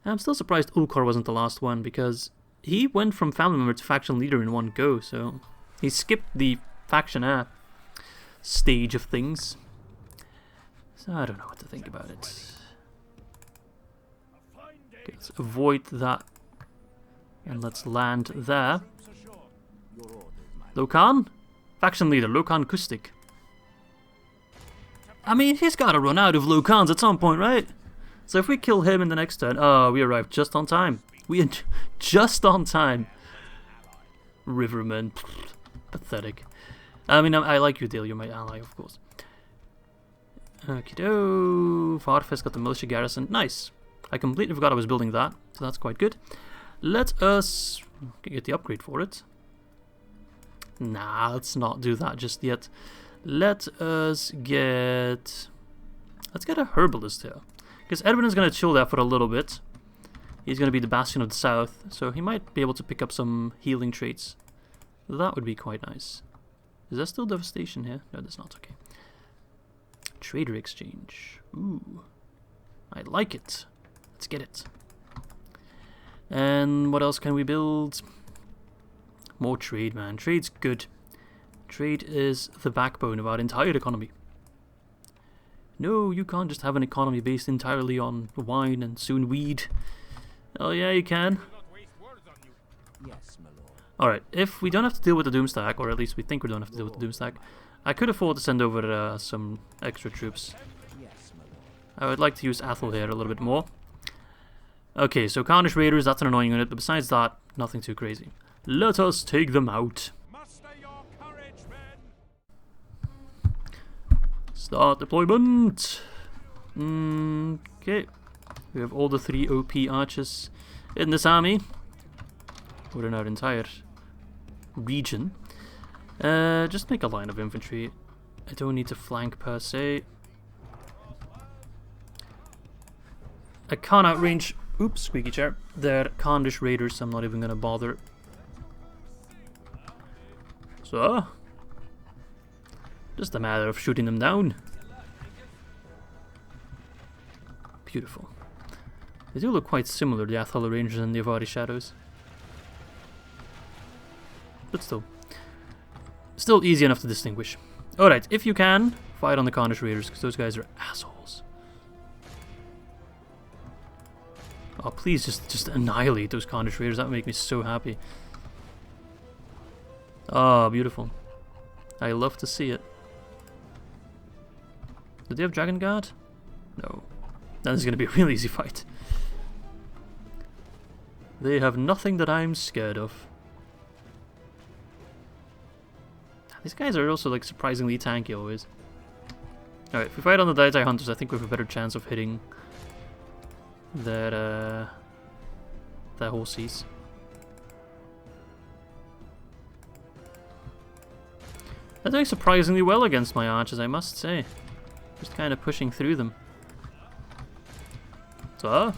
I'm still surprised Ulkar wasn't the last one, because he went from family member to faction leader in one go, so he skipped the faction stage of things. So I don't know what to think about it. Okay, let's avoid that. And let's land there. Your orders, my lord. Luin? Faction leader, Luin Kustik. I mean, he's gotta run out of Luins at some point, right? So if we kill him in the next turn... Oh, we arrived just on time. We are just on time. Riverman. Pathetic. I mean, I like you, Dale. You're my ally, of course. Okie-doke. Farfest got the militia garrison. Nice. I completely forgot I was building that, so that's quite good. Let us get the upgrade for it. Nah, let's not do that just yet. Let us get... Let's get a herbalist here. Because Edwin is going to chill there for a little bit. He's going to be the Bastion of the South, so he might be able to pick up some healing traits. That would be quite nice. Is there still devastation here? No, there's not. Okay. Trader exchange. Ooh. I like it. Let's get it. And what else can we build? More trade, man. Trade's good. Trade is the backbone of our entire economy. No, you can't just have an economy based entirely on wine and soon weed. Oh yeah, you can. Yes, my lord. Alright, if we don't have to deal with the Doomstack, or at least we think we don't have to deal with the Doomstack, I could afford to send over some extra troops. Yes, my lord. I would like to use Athel here a little bit more. Okay, so Carnish Raiders, that's an annoying unit, but besides that, nothing too crazy. Let us take them out. Muster your courage, men! Start deployment! Okay. We have all the 3 OP archers in this army. Or in our entire region. Just make a line of infantry. I don't need to flank per se. I can't outrange... Oops, squeaky chair. They're Carnish Raiders, so I'm not even going to bother. So... just a matter of shooting them down. Beautiful. They do look quite similar, the Athel Rangers and the Avari Shadows. But still. Still easy enough to distinguish. Alright, if you can, fight on the Carnish Raiders, because those guys are assholes. Oh, please just annihilate those Carnish Raiders. That would make me so happy. Ah, beautiful. I love to see it. Did they have Dragon Guard? No. That is going to be a real easy fight. They have nothing that I'm scared of. These guys are also like surprisingly tanky always. Alright, if we fight on the Daitai Hunters, I think we have a better chance of hitting their horses. They're doing surprisingly well against my archers, I must say. Just kind of pushing through them. So,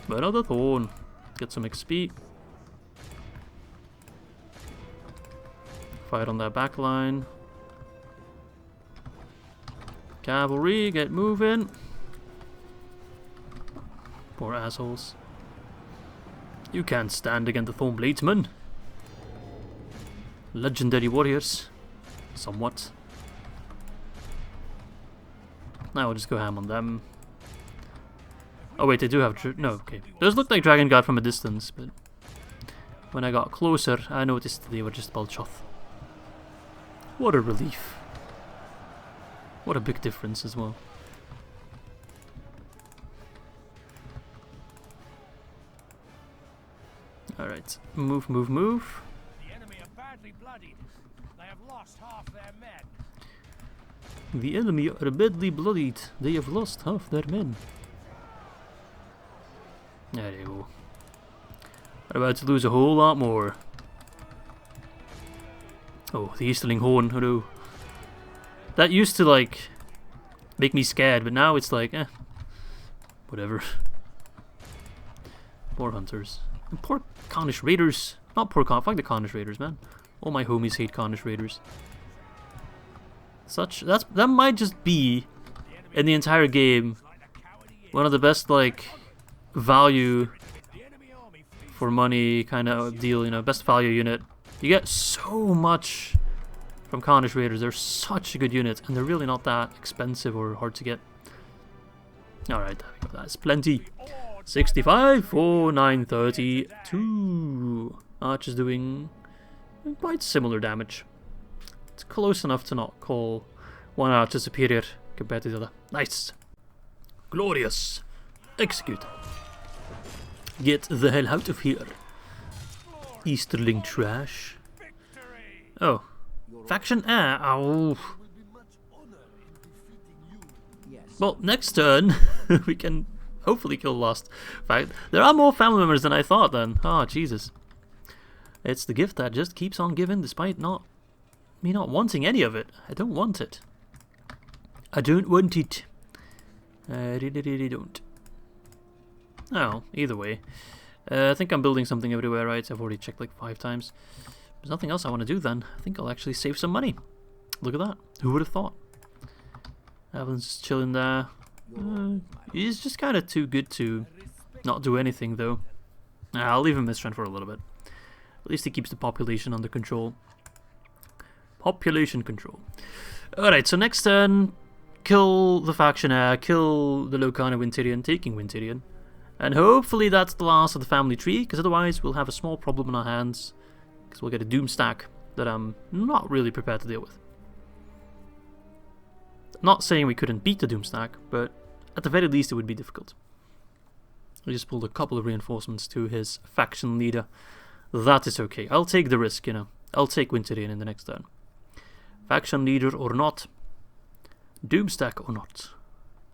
another thorn. Get some XP. Fight on that back line. Cavalry, get moving. Poor assholes. You can't stand against the Thornbladesmen. Legendary warriors. Somewhat. Now we'll just go ham on them. Oh wait, they do have... no, okay. Those looked like Dragon Guard from a distance, but... when I got closer, I noticed they were just Balchoth. What a relief. What a big difference as well. Alright, move, move, move. The enemy are badly bloodied. They have lost half their men. The enemy are badly bloodied. They have lost half their men. There you go. We're about to lose a whole lot more. Oh, the Easterling Horn, oh no. That used to, like, make me scared, but now it's like, whatever. Poor hunters. And poor Cornish Raiders. Not poor fuck the Cornish Raiders, man. All my homies hate Cornish Raiders. That might just be, in the entire game, one of the best, like, value for money kind of deal, you know, best value unit. You get so much from Cornish Raiders. They're such a good unit, and they're really not that expensive or hard to get. Alright, there we go. That's plenty. 65 for 932. Arch is doing quite similar damage. It's close enough to not call one archer superior compared to the other. Nice. Glorious. Execute. Get the hell out of here. Easterling trash. Oh. Faction A. Oh. Well, next turn we can hopefully kill Lost. In fact, there are more family members than I thought then. Oh, Jesus. It's the gift that just keeps on giving despite not me not wanting any of it. I don't want it. I don't want it. I really don't. Oh, either way. I think I'm building something everywhere, right? I've already checked like 5 times. There's nothing else I want to do then. I think I'll actually save some money. Look at that. Who would have thought? Evan's just chilling there. He's just kind of too good to not do anything though. I'll leave him his strength for a little bit. At least he keeps the population under control. Population control. Alright, so next turn, kill the faction heir, kill the Locana Wintirion, taking Wintirion. And hopefully that's the last of the family tree, because otherwise we'll have a small problem in our hands. Because we'll get a doom stack that I'm not really prepared to deal with. Not saying we couldn't beat the doom stack, but at the very least it would be difficult. We just pulled a couple of reinforcements to his faction leader. That is okay. I'll take the risk, you know. I'll take Wintirion in the next turn. Faction leader or not. Doomstack or not.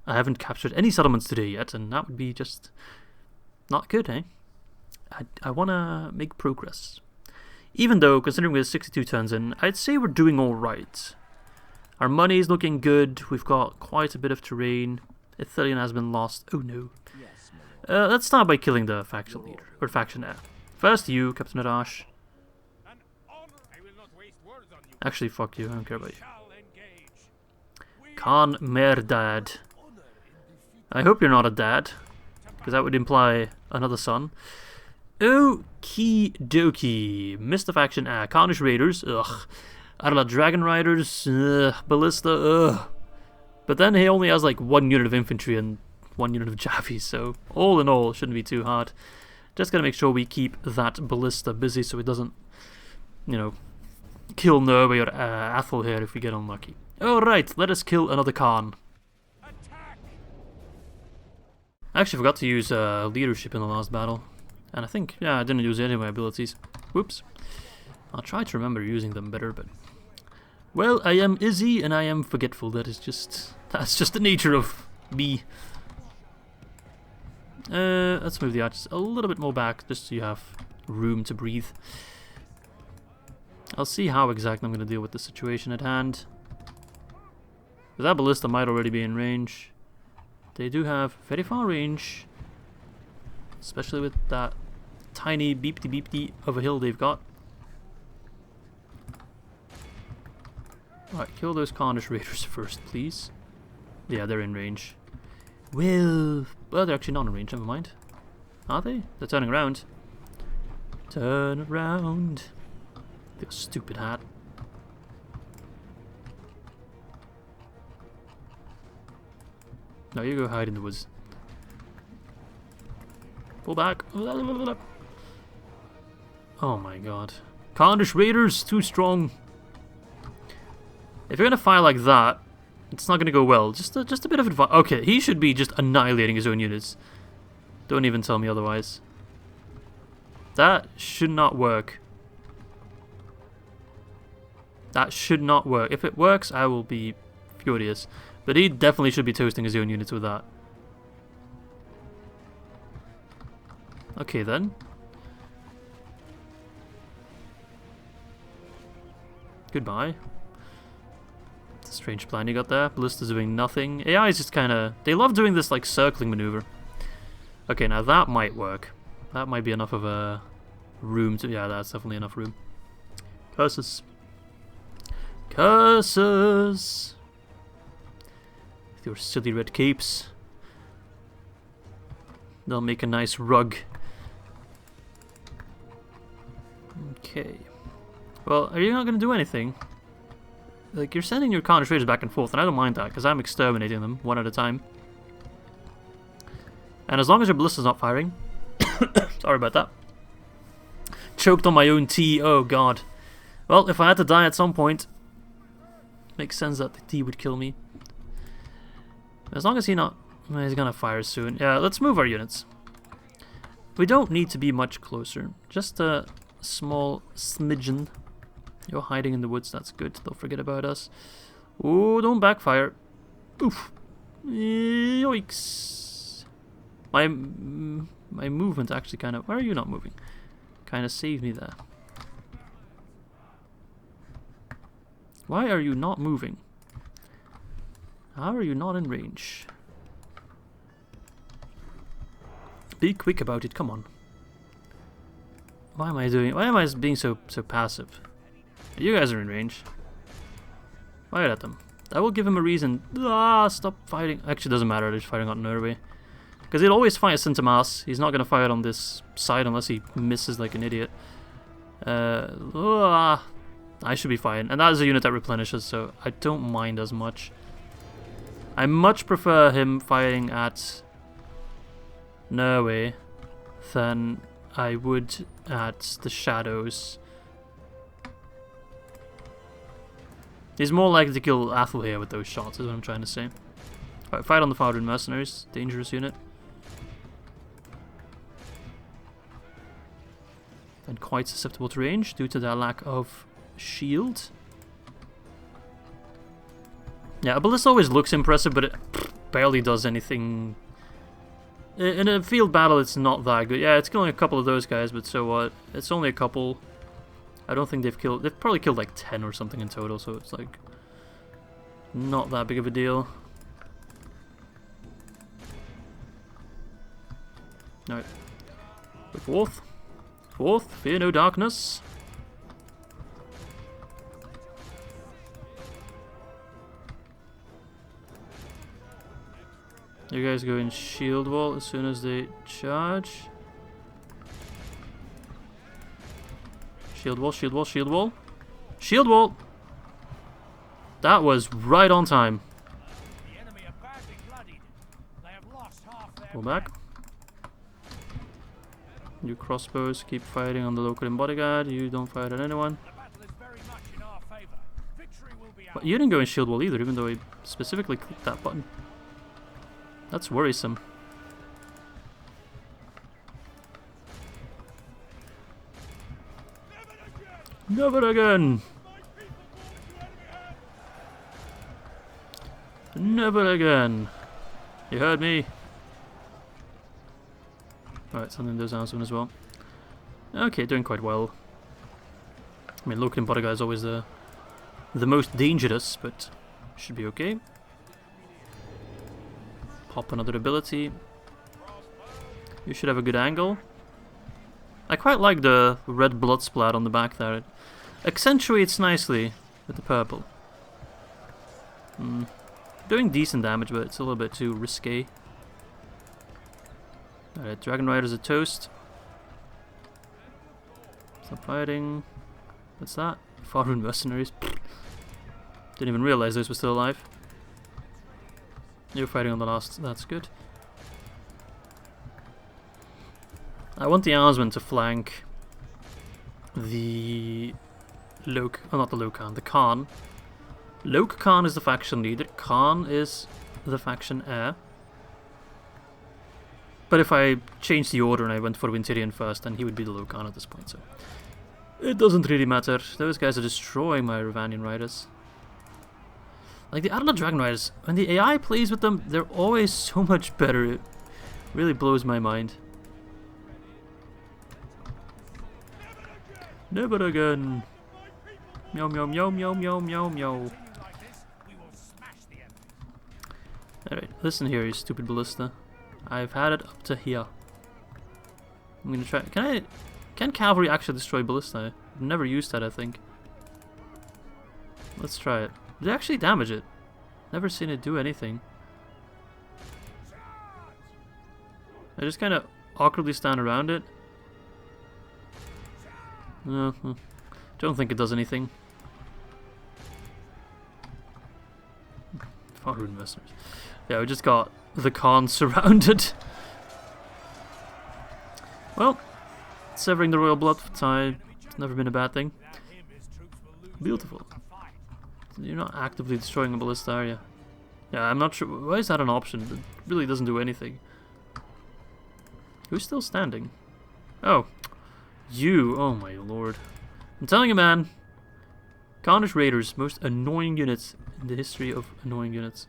I haven't captured any settlements today yet, and that would be just not good, eh? I want to make progress. Even though, considering we're 62 turns in, I'd say we're doing alright. Our money is looking good. We've got quite a bit of terrain. Ithilien has been lost. Oh no. Let's start by killing the faction leader, or faction heir. First you, Captain Arash. Actually, fuck you, I don't care about you. Khan Merdad. I hope you're not a dad, because that would imply another son. Okie dokie. Mr. Faction heir. Carnish Raiders, ugh. Arla Dragon Riders, Ballista, ugh. But then he only has like 1 unit of infantry and 1 unit of Javis, so all in all, shouldn't be too hard. Just gotta make sure we keep that Ballista busy so it doesn't, you know, kill Norway or Athel here if we get unlucky. Alright, let us kill another Khan. I actually forgot to use leadership in the last battle. And I think, yeah, I didn't use any of my abilities. Whoops. I'll try to remember using them better, but... Well, I am Izzy and I am forgetful. That's just the nature of me. Let's move the archers a little bit more back, just so you have room to breathe. I'll see how exactly I'm going to deal with the situation at hand. That ballista might already be in range. They do have very far range, especially with that tiny beepty of a hill they've got. Alright, kill those Carnish Raiders first, please. Yeah, they're in range. Well, they're actually not in range, never mind. Are they? They're turning around. Turn around. Your stupid hat. No, you go hide in the woods. Pull back. Oh my god. Carnish Raiders, too strong. If you're gonna fire like that, it's not gonna go well. Just a bit of advice. Okay, he should be just annihilating his own units. Don't even tell me otherwise. That should not work. That should not work. If it works, I will be furious. But he definitely should be toasting his own units with that. Okay then. Goodbye. It's a strange plan you got there. Ballista's doing nothing. AI is just kinda... They love doing this like circling maneuver. Okay, now that might work. That might be enough of a room to... Yeah, that's definitely enough room. Curses. Curses! With your silly red capes. They'll make a nice rug. Okay. Well, are you not going to do anything? Like, you're sending your Carnish Raiders back and forth, and I don't mind that, because I'm exterminating them one at a time. And as long as your ballista's not firing... Sorry about that. Choked on my own tea, oh god. Well, if I had to die at some point... Makes sense that the tea would kill me. As long as he's gonna fire soon. Yeah, let's move our units. We don't need to be much closer. Just a small smidgen. You're hiding in the woods, that's good. They'll forget about us. Oh, don't backfire. Oof. Yikes. My movement actually kind of... Why are you not moving? Kind of saved me there. Why are you not moving? How are you not in range? Be quick about it, come on. Why am I being so passive? You guys are in range. Fire at them. That will give him a reason. Ah, stop fighting. Actually, doesn't matter, he's firing on Norway. Because he'll always fire Sintermaas. He's not going to fire it on this side unless he misses like an idiot. I should be fine. And that is a unit that replenishes, so I don't mind as much. I much prefer him firing at Norway than I would at the Shadows. He's more likely to kill Athel here with those shots, is what I'm trying to say. Alright, fight on the Farden Mercenaries. Dangerous unit. And quite susceptible to range due to their lack of shield. Yeah, a ballista always looks impressive, but it barely does anything. In a field battle, it's not that good. Yeah, it's killing a couple of those guys, but so what? It's only a couple. I don't think they've probably killed like 10 or something in total, so it's like not that big of a deal. Alright. Forth. Forth, fear no darkness. You guys go in shield wall as soon as they charge. Shield wall, shield wall, shield wall. Shield wall! That was right on time. The enemy are badly bloodied. They have lost half their Pull back. You crossbows keep fighting on the local and bodyguard. You don't fight at anyone. The battle is very much in our favor. Victory will be But ours. you didn't go in shield wall either, even though I specifically clicked that button. That's worrisome. Never again! Never again! You heard me? Alright, something those Answin as well. Okay, doing quite well. I mean, local and bodyguard is always the most dangerous, but should be okay. Pop another ability. You should have a good angle. I quite like the red blood splat on the back there. It accentuates nicely with the purple. Doing decent damage, but it's a little bit too risque. Alright, Dragon Riders are toast. Stop fighting. What's that? Farun Mercenaries. Didn't even realize those were still alive. You're fighting on the last. That's good. I want the Arsman to flank the Lok. Oh, not the Lokan. The Khan. Lok Khan is the faction leader. Khan is the faction heir. But if I changed the order and I went for Wintirion first, then he would be the Lokan at this point. So it doesn't really matter. Those guys are destroying my Rhovanion riders. Like the Ar-Adûnâim Dragon Riders, when the AI plays with them, they're always so much better. It really blows my mind. Never again. Meow meow meow meow meow meow meow. Continue like this, we will smash the enemy. Alright, listen here, you stupid ballista. I've had it up to here. I'm gonna try. Can cavalry actually destroy ballista? I've never used that, I think. Let's try it. Did it actually damage it? Never seen it do anything. I just kind of awkwardly stand around it. Don't think it does anything. Farun Mercenaries. Yeah, we just got the Khan surrounded. Well, severing the royal blood tie. It's never been a bad thing. Without him, his troops will lose Beautiful. the fight. You're not actively destroying a ballista, are you? Yeah, I'm not sure. Why is that an option? It really doesn't do anything. Who's still standing? Oh. You. Oh my lord. I'm telling you, man. Carnage Raiders, most annoying units in the history of annoying units.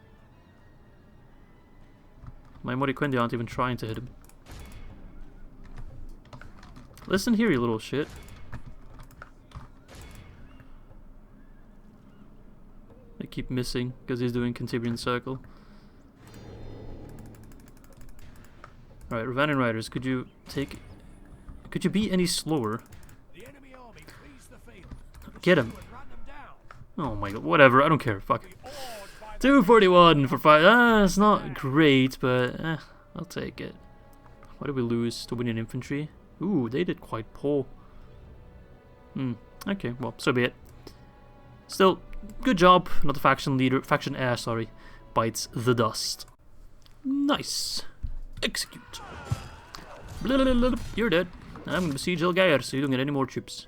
My Moriquendi aren't even trying to hit him. Listen here, you little shit. keep missing because he's doing Cantabrian Circle. Alright, Rhovanion Riders, could you be any slower? The enemy army flees the field. Get him. Run them down. Oh my god, whatever, I don't care, fuck. Awed by the 241 for 5. It's not great, but I'll take it. Why did we lose? Dorwinion infantry? Ooh, they did quite poor. Okay, well, so be it. Still, good job. Not the faction leader, faction heir, sorry, bites the dust. Nice. Execute. You're dead. I'm gonna besiege Elgaer, so you don't get any more troops.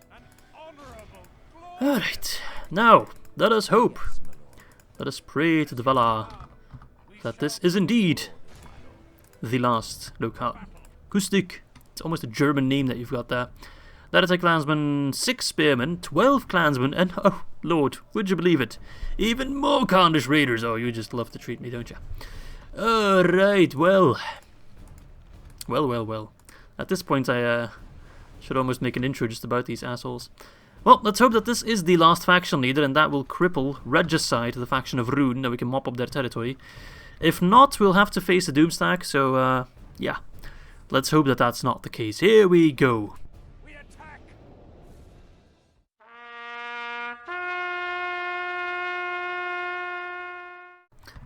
Alright, now, let us hope. Let us pray to the Valar that this is indeed the last locale. Kustik. It's almost a German name that you've got there. That attack clansmen, 6 spearmen, 12 clansmen, and oh lord, would you believe it? Even more Khandish raiders. Oh, you just love to treat me, don't you? Alright, well. Well. At this point, I should almost make an intro just about these assholes. Well, let's hope that this is the last faction leader, and that will cripple regicide, the faction of Rune, that we can mop up their territory. If not, we'll have to face a Doomstack, so, yeah. Let's hope that that's not the case. Here we go. We attack.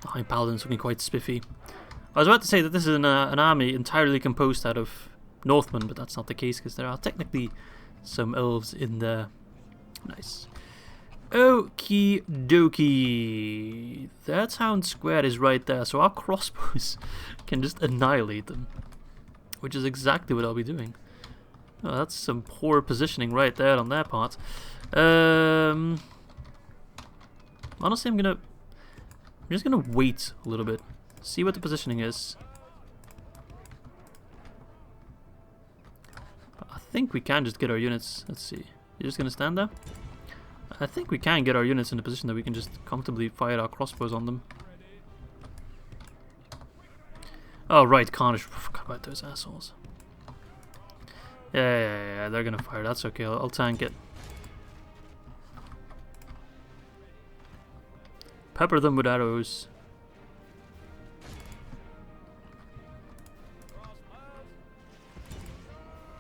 The High Paladin's looking quite spiffy. I was about to say that this is an army entirely composed out of Northmen, but that's not the case because there are technically some elves in there. Nice. Okie dokie. Their town square is right there, so our crossbows can just annihilate them. Which is exactly what I'll be doing. Oh, that's some poor positioning right there on their part. Honestly, I'm just gonna wait a little bit. See what the positioning is. I think we can just get our units. Let's see. You're just gonna stand there? I think we can get our units in a position that we can just comfortably fire our crossbows on them. Oh, right, Carnage. I forgot about those assholes. Yeah, they're gonna fire. That's okay, I'll tank it. Pepper them with arrows.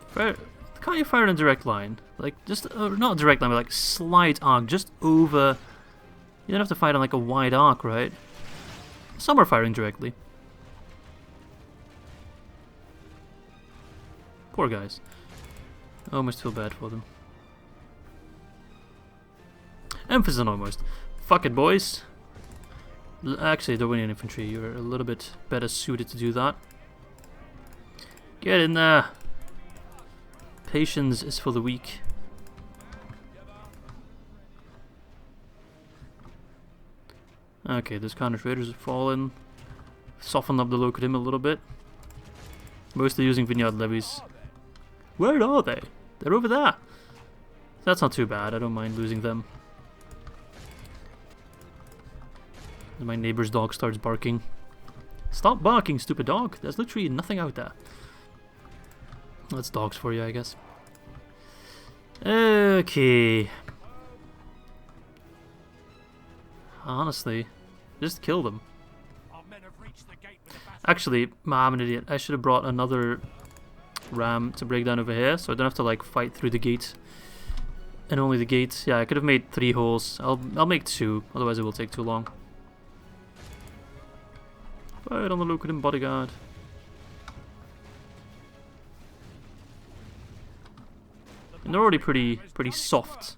Fire. Can't you fire in a direct line? Like, just, not a direct line, but like slight arc, just over. You don't have to fight on like a wide arc, right? Some are firing directly. Poor guys. I almost feel bad for them. Emphasis on almost. Fuck it, boys. Actually, Dorwinion infantry, you're a little bit better suited to do that. Get in there. Patience is for the weak. Okay, those Khandish raiders have fallen. Softened up the Locadim a little bit. Mostly using vineyard levies. Where are they? They're over there. That's not too bad. I don't mind losing them. And my neighbor's dog starts barking. Stop barking, stupid dog. There's literally nothing out there. That's dogs for you, I guess. Okay. Honestly, just kill them. Our men have reached the gate with a battle. Actually, I'm an idiot. I should have brought another ram to break down over here, so I don't have to like fight through the gate. And only the gate. Yeah, I could have made 3 holes. I'll make 2, otherwise it will take too long. Fight on the Locadim bodyguard. And they're already pretty soft.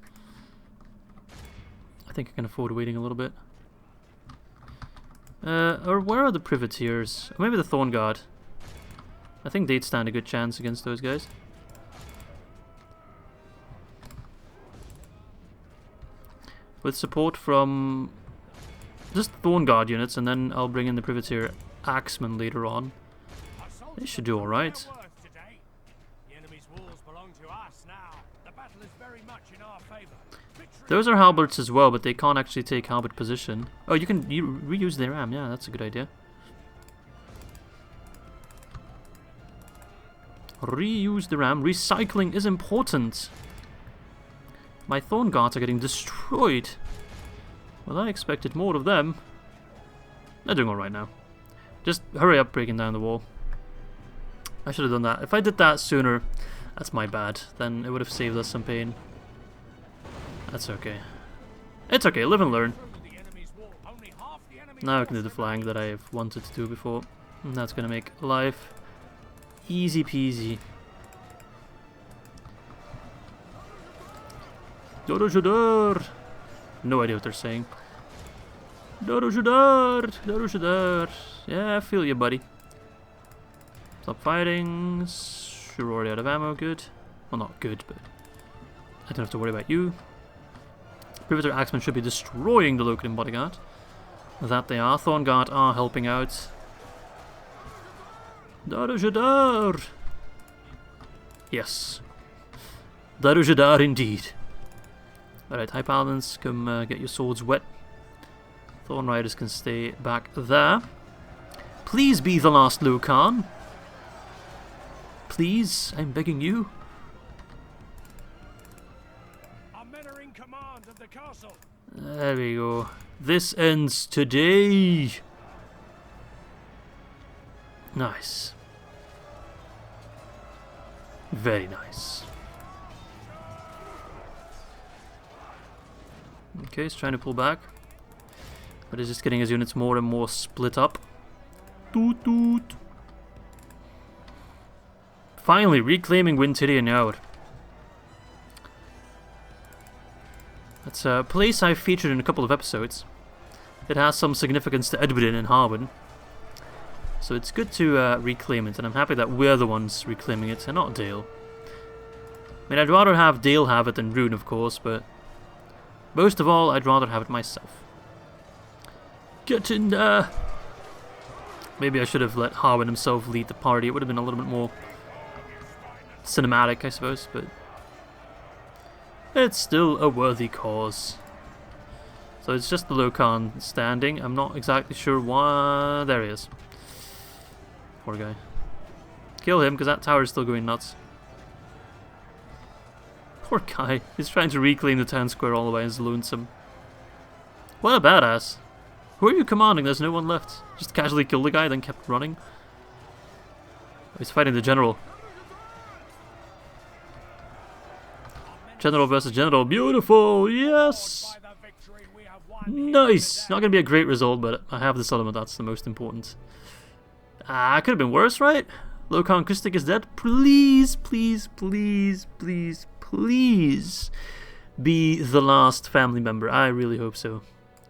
I think I can afford waiting a little bit. Or where are the privateers? Or maybe the Thorn Guard. I think they'd stand a good chance against those guys. With support from just Thorn Guard units, and then I'll bring in the privateer Axemen later on. They should do alright. The enemy's walls belong to us now. The battle is very much in our favor. Victory. Those are halberds as well, but they can't actually take halberd position. Oh, you can reuse their ram. Yeah, that's a good idea. Reuse the ram. Recycling is important. My Thorn Guards are getting destroyed. Well, I expected more of them. They're doing alright now. Just hurry up breaking down the wall. I should have done that. If I did that sooner, that's my bad. Then it would have saved us some pain. That's okay. It's okay, live and learn. Now I can do the flank that I have wanted to do before. And that's gonna make life easy peasy. Dorwinion. No idea what they're saying. Dorwinion. Yeah, I feel you, buddy. Stop fighting. You're already out of ammo. Good. Well, not good, but I don't have to worry about you. Privateer Axemen should be destroying the Loken bodyguard. That they are. Thornguard are helping out. Dorwinion. Yes. Dorwinion indeed. Alright, High Paladins, come get your swords wet. Thorn Riders can stay back there. Please be the last Lucan. Please, I'm begging you. Our men are in command of the castle. There we go. This ends today. Nice. Very nice. Okay, he's trying to pull back. But he's just getting his units more and more split up. Toot toot. Finally, reclaiming Wintirion Iaur. That's a place I've featured in a couple of episodes. It has some significance to Edwin and Harwin. So it's good to reclaim it, and I'm happy that we're the ones reclaiming it, and not Dale. I mean, I'd rather have Dale have it than Rune, of course, but most of all, I'd rather have it myself. Get in there! Maybe I should have let Harwin himself lead the party. It would have been a little bit more cinematic, I suppose, but it's still a worthy cause. So it's just the Lokan standing. I'm not exactly sure why. There he is. Poor guy. Kill him, because that tower is still going nuts. Poor guy. He's trying to reclaim the town square all the way and is lonesome. What a badass. Who are you commanding? There's no one left. Just casually killed the guy, then kept running. Oh, he's fighting the general. General versus general. Beautiful! Yes! Nice! Not gonna be a great result, but I have the settlement. That's the most important. Ah, could have been worse, right? Lokan Kustik is dead. Please, please, please, please, please be the last family member. I really hope so.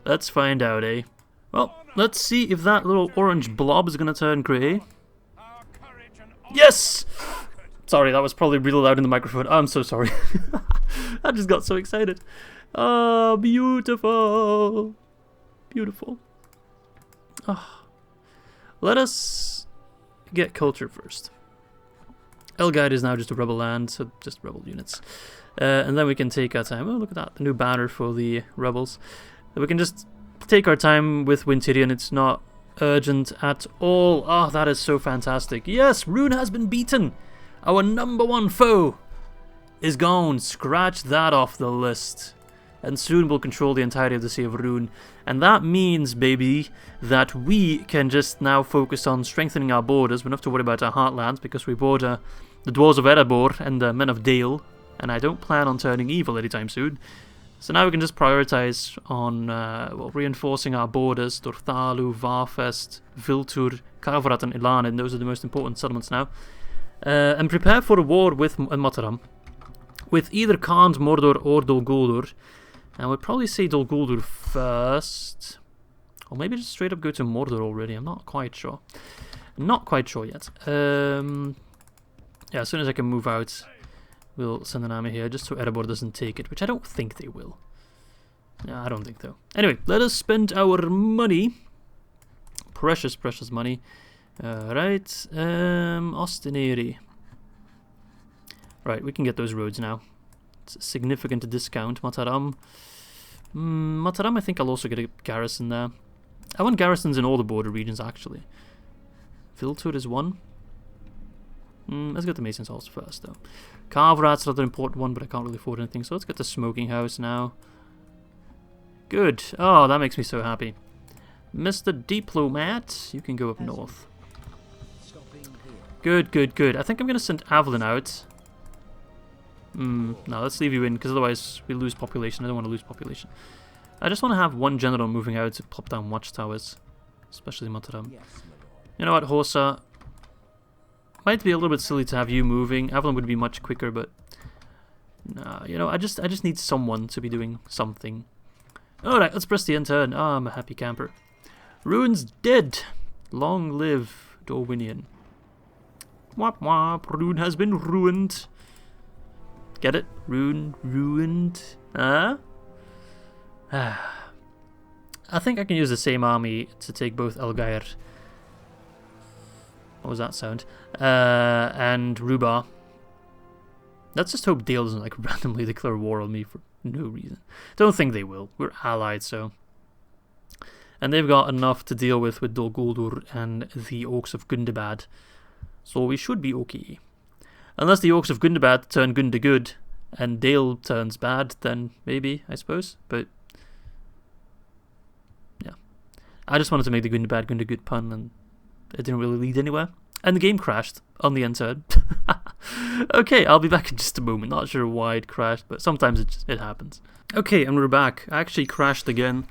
Let's find out, eh? Well, let's see if that little orange blob is gonna turn grey. Yes! Sorry, that was probably really loud in the microphone. I'm so sorry. I just got so excited. Ah, beautiful. Beautiful. Ah. Let us get culture first. Elgaer is now just a rebel land, so just rebel units. And then we can take our time. Oh, look at that. The new banner for the rebels. We can just take our time with Wintirion. It's not urgent at all. Ah, that is so fantastic. Yes, Rune has been beaten. Our #1 foe is gone. Scratch that off the list. And soon we'll control the entirety of the Sea of Rune. And that means, baby, that we can just now focus on strengthening our borders. We don't have to worry about our heartlands because we border the Dwarves of Erebor and the Men of Dale. And I don't plan on turning evil anytime soon. So now we can just prioritize on well, reinforcing our borders. Dorthalu, Varfest, Viltur, Kavrat and Ilanin. Those are the most important settlements now. And prepare for a war with Mataram. With either Khand, Mordor or Dol Guldur. And I would probably say Dol Guldur first. Or maybe just straight up go to Mordor already. I'm not quite sure. Not quite sure yet. Yeah, as soon as I can move out, we'll send an army here just so Erebor doesn't take it. Which I don't think they will. Yeah, I don't think though. Anyway, let us spend our money. Precious, precious money. Right. Ostineri. Right, we can get those roads now. It's a significant discount. Mataram. Mataram, I think I'll also get a garrison there. I want garrisons in all the border regions, actually. Viltur is one. Let's get the Mason's Halls first, though. Kavrat's another important one, but I can't really afford anything, so let's get the Smoking House now. Good. Oh, that makes me so happy. Mr. Diplomat, you can go up north. Good, good, good. I think I'm going to send Avalon out. No, let's leave you in, because otherwise we lose population. I don't want to lose population. I just want to have one general moving out to pop down watchtowers. Especially Mataram. You know what, Horsa? Might be a little bit silly to have you moving. Avalon would be much quicker, but... Nah, you know, I just need someone to be doing something. Alright, let's press the end turn. Ah, I'm a happy camper. Ruin's dead. Long live Dorwinion. Wap wap, Ruin has been ruined. Get it? Ruin, ruined. Huh? I think I can use the same army to take both Elgaer. What was that sound? And Ruba. Let's just hope Dale doesn't like randomly declare war on me for no reason. Don't think they will. We're allied, so. And they've got enough to deal with Dol Guldur and the Orcs of Gundabad. So we should be okay. Unless the Orcs of Gundabad turn Gunda good and Dale turns bad, then maybe, I suppose. But yeah. I just wanted to make the Gundabad Gunda good pun, and it didn't really lead anywhere. And the game crashed on the end turn. Okay, I'll be back in just a moment. Not sure why it crashed, but sometimes it happens. Okay, and we're back. I actually crashed again.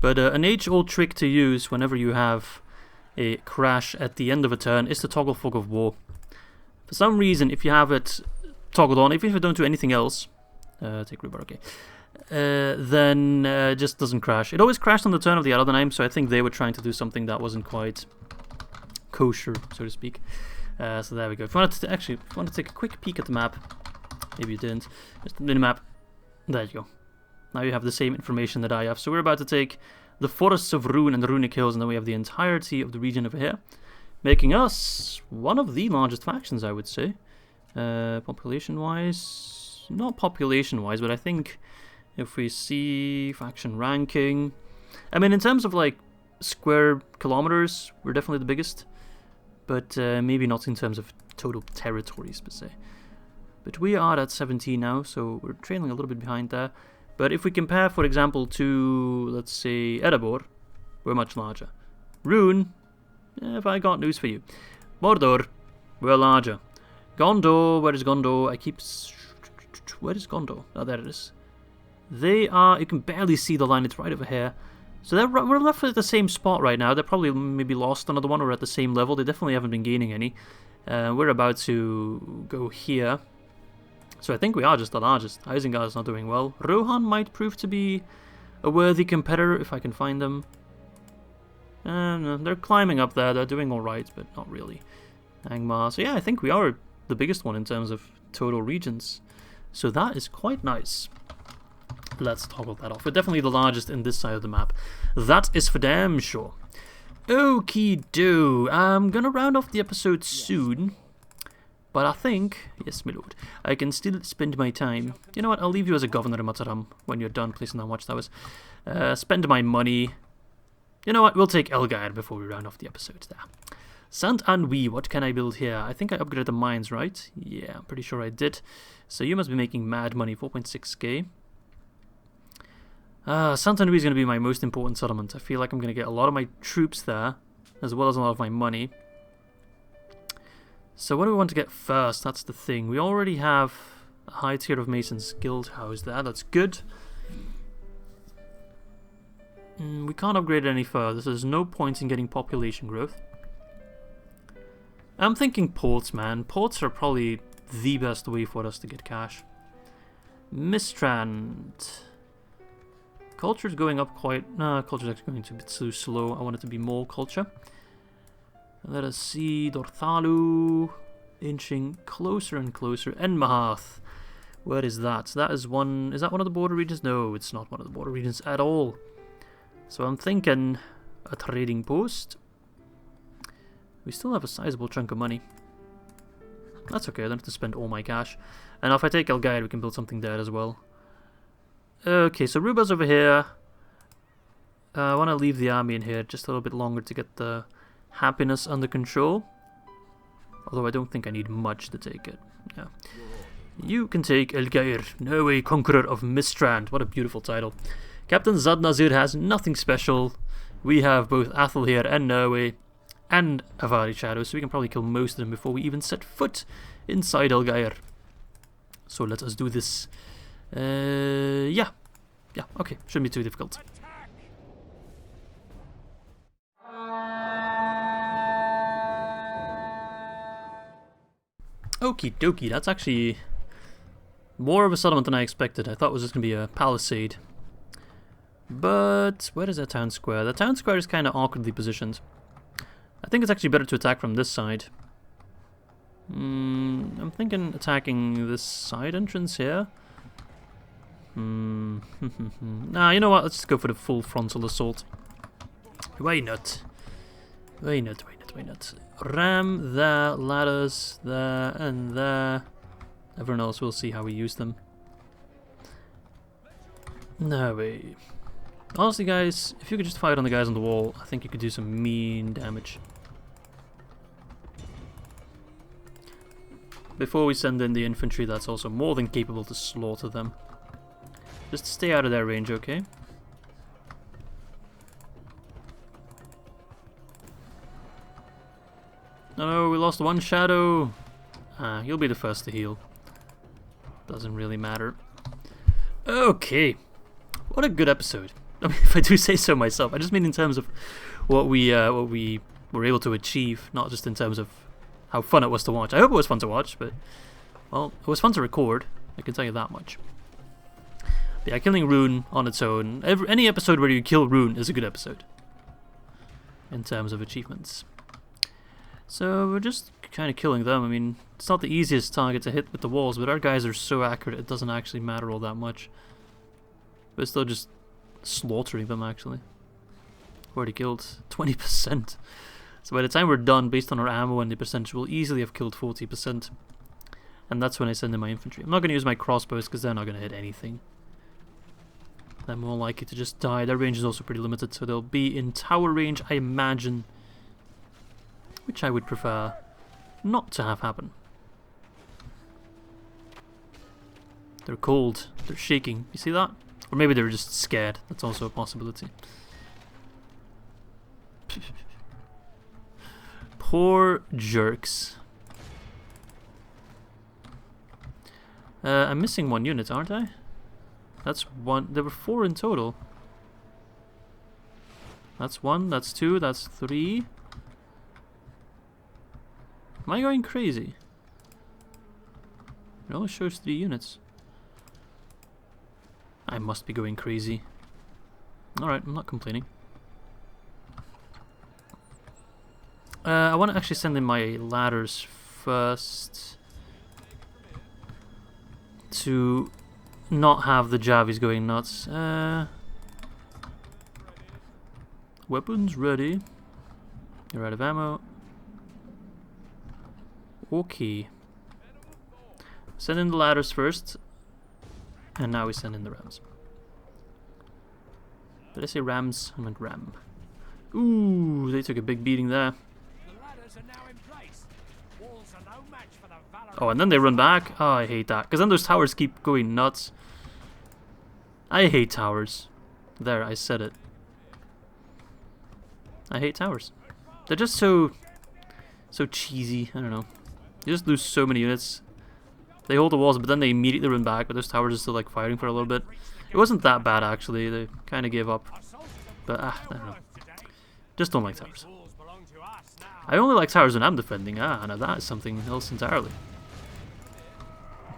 But an age-old trick to use whenever you have a crash at the end of a turn is to toggle Fog of War. For some reason, if you have it toggled on, even if you don't do anything else, take Rubar, okay, then it just doesn't crash. It always crashed on the turn of the Ar-Adûnâim, so I think they were trying to do something that wasn't quite kosher, so to speak. So there we go. If you wanted to take a quick peek at the map, maybe you didn't, just the minimap, there you go. Now you have the same information that I have. So we're about to take the forests of Rune and the Runic Hills, and then we have the entirety of the region over here, making us one of the largest factions, I would say. Population-wise, not population-wise, but I think if we see faction ranking, I mean, in terms of like square kilometers, we're definitely the biggest, but maybe not in terms of total territories per se. But we are at 17 now, so we're trailing a little bit behind there. But if we compare, for example, to, let's say, Erebor, we're much larger. Rune, have I got news for you. Mordor, we're larger. Gondor, where is Gondor? Where is Gondor? Oh, there it is. They are, you can barely see the line, it's right over here. So we're left at the same spot right now. They're probably maybe lost another one or at the same level. They definitely haven't been gaining any. We're about to go here. So I think we are just the largest. Isengar's not doing well. Rohan might prove to be a worthy competitor if I can find them. No, they're climbing up there. They're doing alright, but not really. Angmar. So yeah, I think we are the biggest one in terms of total regions. So that is quite nice. Let's toggle that off. We're definitely the largest in this side of the map. That is for damn sure. Okie do. I'm gonna round off the episode soon. But I think, yes my lord, I can still spend my time. You know what, I'll leave you as a governor in Mataram when you're done placing down watchtowers. Spend my money. You know what, we'll take Elgaer before we round off the episode there. Saint-Anouilh, what can I build here? I think I upgraded the mines, right? Yeah, I'm pretty sure I did. So you must be making mad money, 4.6k. Saint-Anouilh is going to be my most important settlement. I feel like I'm going to get a lot of my troops there, as well as a lot of my money. So what do we want to get first? That's the thing. We already have a high tier of Masons guild house there. That's good. We can't upgrade it any further, so there's no point in getting population growth. I'm thinking ports, man. Ports are probably the best way for us to get cash. Mistrand. Culture's going up quite... culture's actually going to be too slow. I want it to be more culture. Let us see, Dorthalu, inching closer and closer. Enmahath, where is that? That is one, is that one of the border regions? No, it's not one of the border regions at all. So I'm thinking a trading post. We still have a sizable chunk of money. That's okay, I don't have to spend all my cash. And if I take Elgaer, we can build something there as well. Okay, so Ruba's over here. I want to leave the army in here just a little bit longer to get the happiness under control. Although I don't think I need much to take it. Yeah. You can take Elgaer, no way conqueror of Mistrand. What a beautiful title. Captain Zadnazir has nothing special. We have both Athelheir and Norway and Avari Shadow, so we can probably kill most of them before we even set foot inside Elgaer. So let us do this. Yeah, okay, shouldn't be too difficult. Okie dokie, that's actually more of a settlement than I expected. I thought it was just going to be a palisade. But where is that town square? The town square is kind of awkwardly positioned. I think it's actually better to attack from this side. I'm thinking attacking this side entrance here. Nah, you know what? Let's just go for the full frontal assault. Why not? Why not? Why not? Why not? Ram there, ladders there, and there. Everyone else, we'll see how we use them. No way. Honestly, guys, if you could just fire on the guys on the wall, I think you could do some mean damage. Before we send in the infantry, that's also more than capable to slaughter them. Just stay out of their range, okay? No, we lost one shadow. Ah, you'll be the first to heal. Doesn't really matter. Okay. What a good episode. I mean, if I do say so myself. I just mean in terms of what we were able to achieve, not just in terms of how fun it was to watch. I hope it was fun to watch, but, well, it was fun to record. I can tell you that much. But yeah, killing Rune on its own. Any episode where you kill Rune is a good episode. In terms of achievements. So we're just kind of killing them. I mean, it's not the easiest target to hit with the walls, but our guys are so accurate it doesn't actually matter all that much. But still just slaughtering them, actually. We're already killed 20%. So by the time we're done, based on our ammo and the percentage, we'll easily have killed 40%. And that's when I send in my infantry. I'm not going to use my crossbows because they're not going to hit anything. They're more likely to just die. Their range is also pretty limited, so they'll be in tower range, I imagine. Which I would prefer not to have happen. They're cold. They're shaking. You see that? Or maybe they're just scared. That's also a possibility. Poor jerks. I'm missing one unit, aren't I? That's one. There were 4 in total. That's 1, that's 2, that's 3. Am I going crazy? It only shows 3 units. I must be going crazy. Alright, I'm not complaining. I want to actually send in my ladders first. To not have the Javis going nuts. Weapons ready. You're out of ammo. Okay. Send in the ladders first. And now we send in the rams. Did I say rams? I meant ram. Ooh, they took a big beating there. The ladders are now in place. Walls are no match for the valor. Oh, and then they run back? Oh, I hate that. Because then those towers keep going nuts. I hate towers. There, I said it. I hate towers. They're just so cheesy. I don't know. You just lose so many units. They hold the walls, but then they immediately run back. But those towers are still like fighting for a little bit. It wasn't that bad actually. They kind of gave up. But I don't know. Just don't like towers. I only like towers when I'm defending. Ah, now that is something else entirely.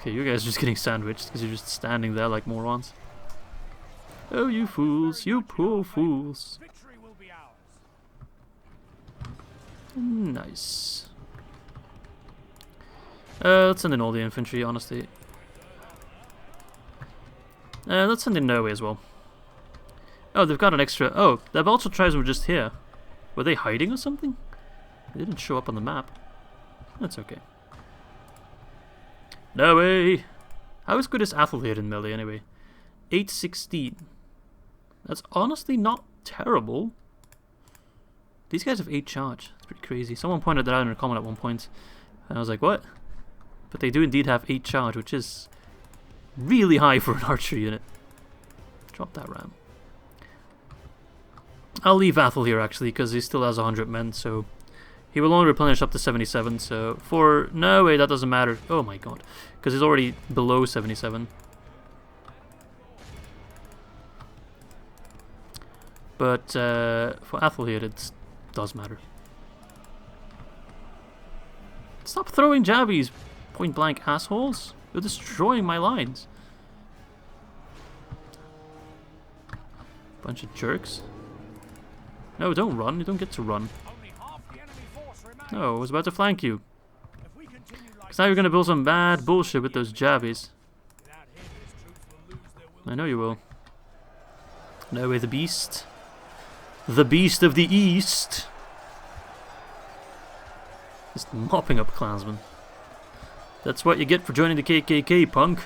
Okay, you guys are just getting sandwiched because you're just standing there like morons. Oh, you fools! You poor fools! Nice. Let's send in all the infantry, honestly. Let's send in Norway as well. Oh, they've got an extra... Oh, their Vulture tribes were just here. Were they hiding or something? They didn't show up on the map. That's okay. Norway! How is good is Athelheir in melee anyway? 816. That's honestly not terrible. These guys have 8 charge. It's pretty crazy. Someone pointed that out in a comment at one point. And I was like, what? But they do indeed have 8 charge, which is really high for an archer unit. Drop that ram. I'll leave Athel here actually, because he still has 100 men, so he will only replenish up to 77. So for Norway, that doesn't matter. Oh my god, because he's already below 77. But for Athel here, it does matter. Stop throwing jabbies, point blank assholes. You're destroying my lines. Bunch of jerks. No, don't run. You don't get to run. Only half the enemy force remains. No, I was about to flank you. If we continue like Because now you're going to build some bad bullshit with those jabbies. without him, his troops will lose their will. I know you will. No way, the beast. The beast of the east. Just mopping up clansmen. That's what you get for joining the KKK, punk.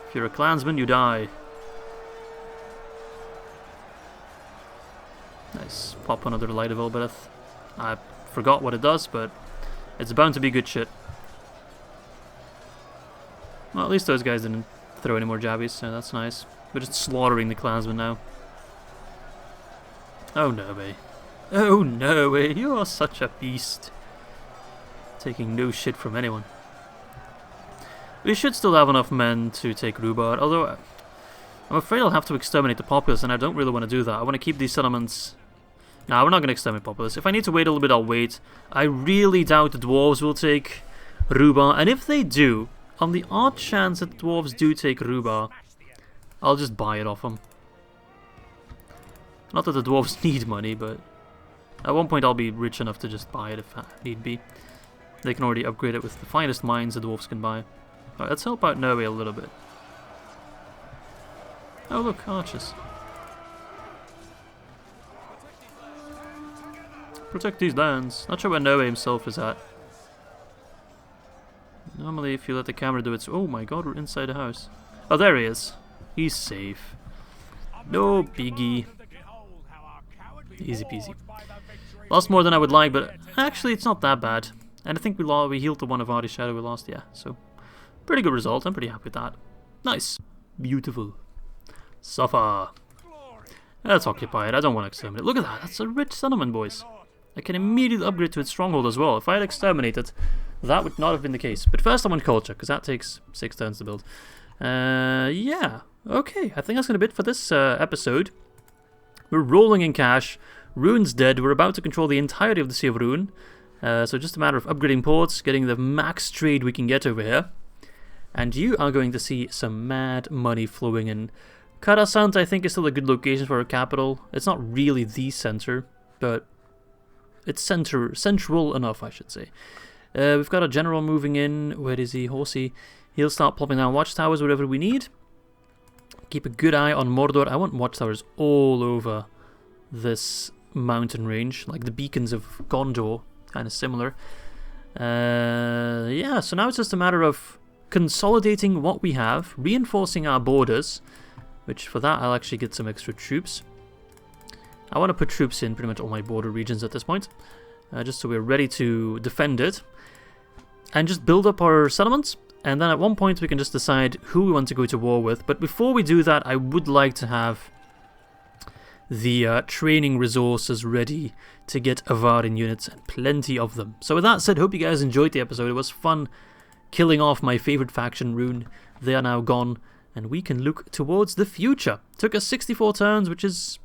If you're a clansman, you die. Nice. Pop another Light of Elbereth. I forgot what it does, but it's bound to be good shit. Well, at least those guys didn't throw any more jabbies, so that's nice. We're just slaughtering the clansmen now. Oh no way. Oh no way, you are such a beast. Taking no shit from anyone. We should still have enough men to take Rhubarb, although I'm afraid I'll have to exterminate the populace, and I don't really want to do that. I want to keep these settlements. Nah, we're not going to exterminate populace. If I need to wait a little bit, I'll wait. I really doubt the dwarves will take Rhubarb, and if they do, on the odd chance that the dwarves do take Rhubarb, I'll just buy it off them. Not that the dwarves need money, but at one point I'll be rich enough to just buy it if need be. They can already upgrade it with the finest mines the dwarves can buy. Alright, let's help out Norway a little bit. Oh look, archers. Protect these lands. Not sure where Norway himself is at. Normally if you let the camera do it... Oh my god, we're inside the house. Oh, there he is. He's safe. No biggie. Easy peasy. Lost more than I would like, but actually it's not that bad. And I think we healed the one of Ardi Shadow we lost, yeah. So, pretty good result. I'm pretty happy with that. Nice. Beautiful. Suffer. Let's occupy it. I don't want to exterminate. Look at that. That's a rich settlement, boys. I can immediately upgrade to its stronghold as well. If I had exterminated, that would not have been the case. But first I want culture, because that takes 6 turns to build. Yeah. Okay. I think that's going to be it for this episode. We're rolling in cash. Ruin's dead. We're about to control the entirety of the Sea of Ruin. So just a matter of upgrading ports, getting the max trade we can get over here. And you are going to see some mad money flowing in. Karasant, I think, is still a good location for a capital. It's not really the center, but it's central enough, I should say. We've got a general moving in. Where is he? Horsey. He'll start plopping down watchtowers wherever we need. Keep a good eye on Mordor. I want watchtowers all over this mountain range, like the beacons of Gondor, kind of similar. Yeah, so now it's just a matter of consolidating what we have, reinforcing our borders, which for that I'll actually get some extra troops. I want to put troops in pretty much all my border regions at this point, just so we're ready to defend it, and just build up our settlements. And then at one point we can just decide who we want to go to war with. But before we do that, I would like to have the training resources ready to get Avar-in units, and plenty of them. So with that said, hope you guys enjoyed the episode. It was fun killing off my favorite faction, Rune. They are now gone, and we can look towards the future. Took us 64 turns, which is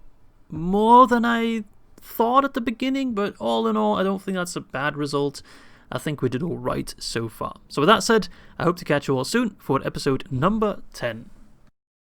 more than I thought at the beginning, but all in all, I don't think that's a bad result. I think we did all right so far. So with that said, I hope to catch you all soon for episode number 10.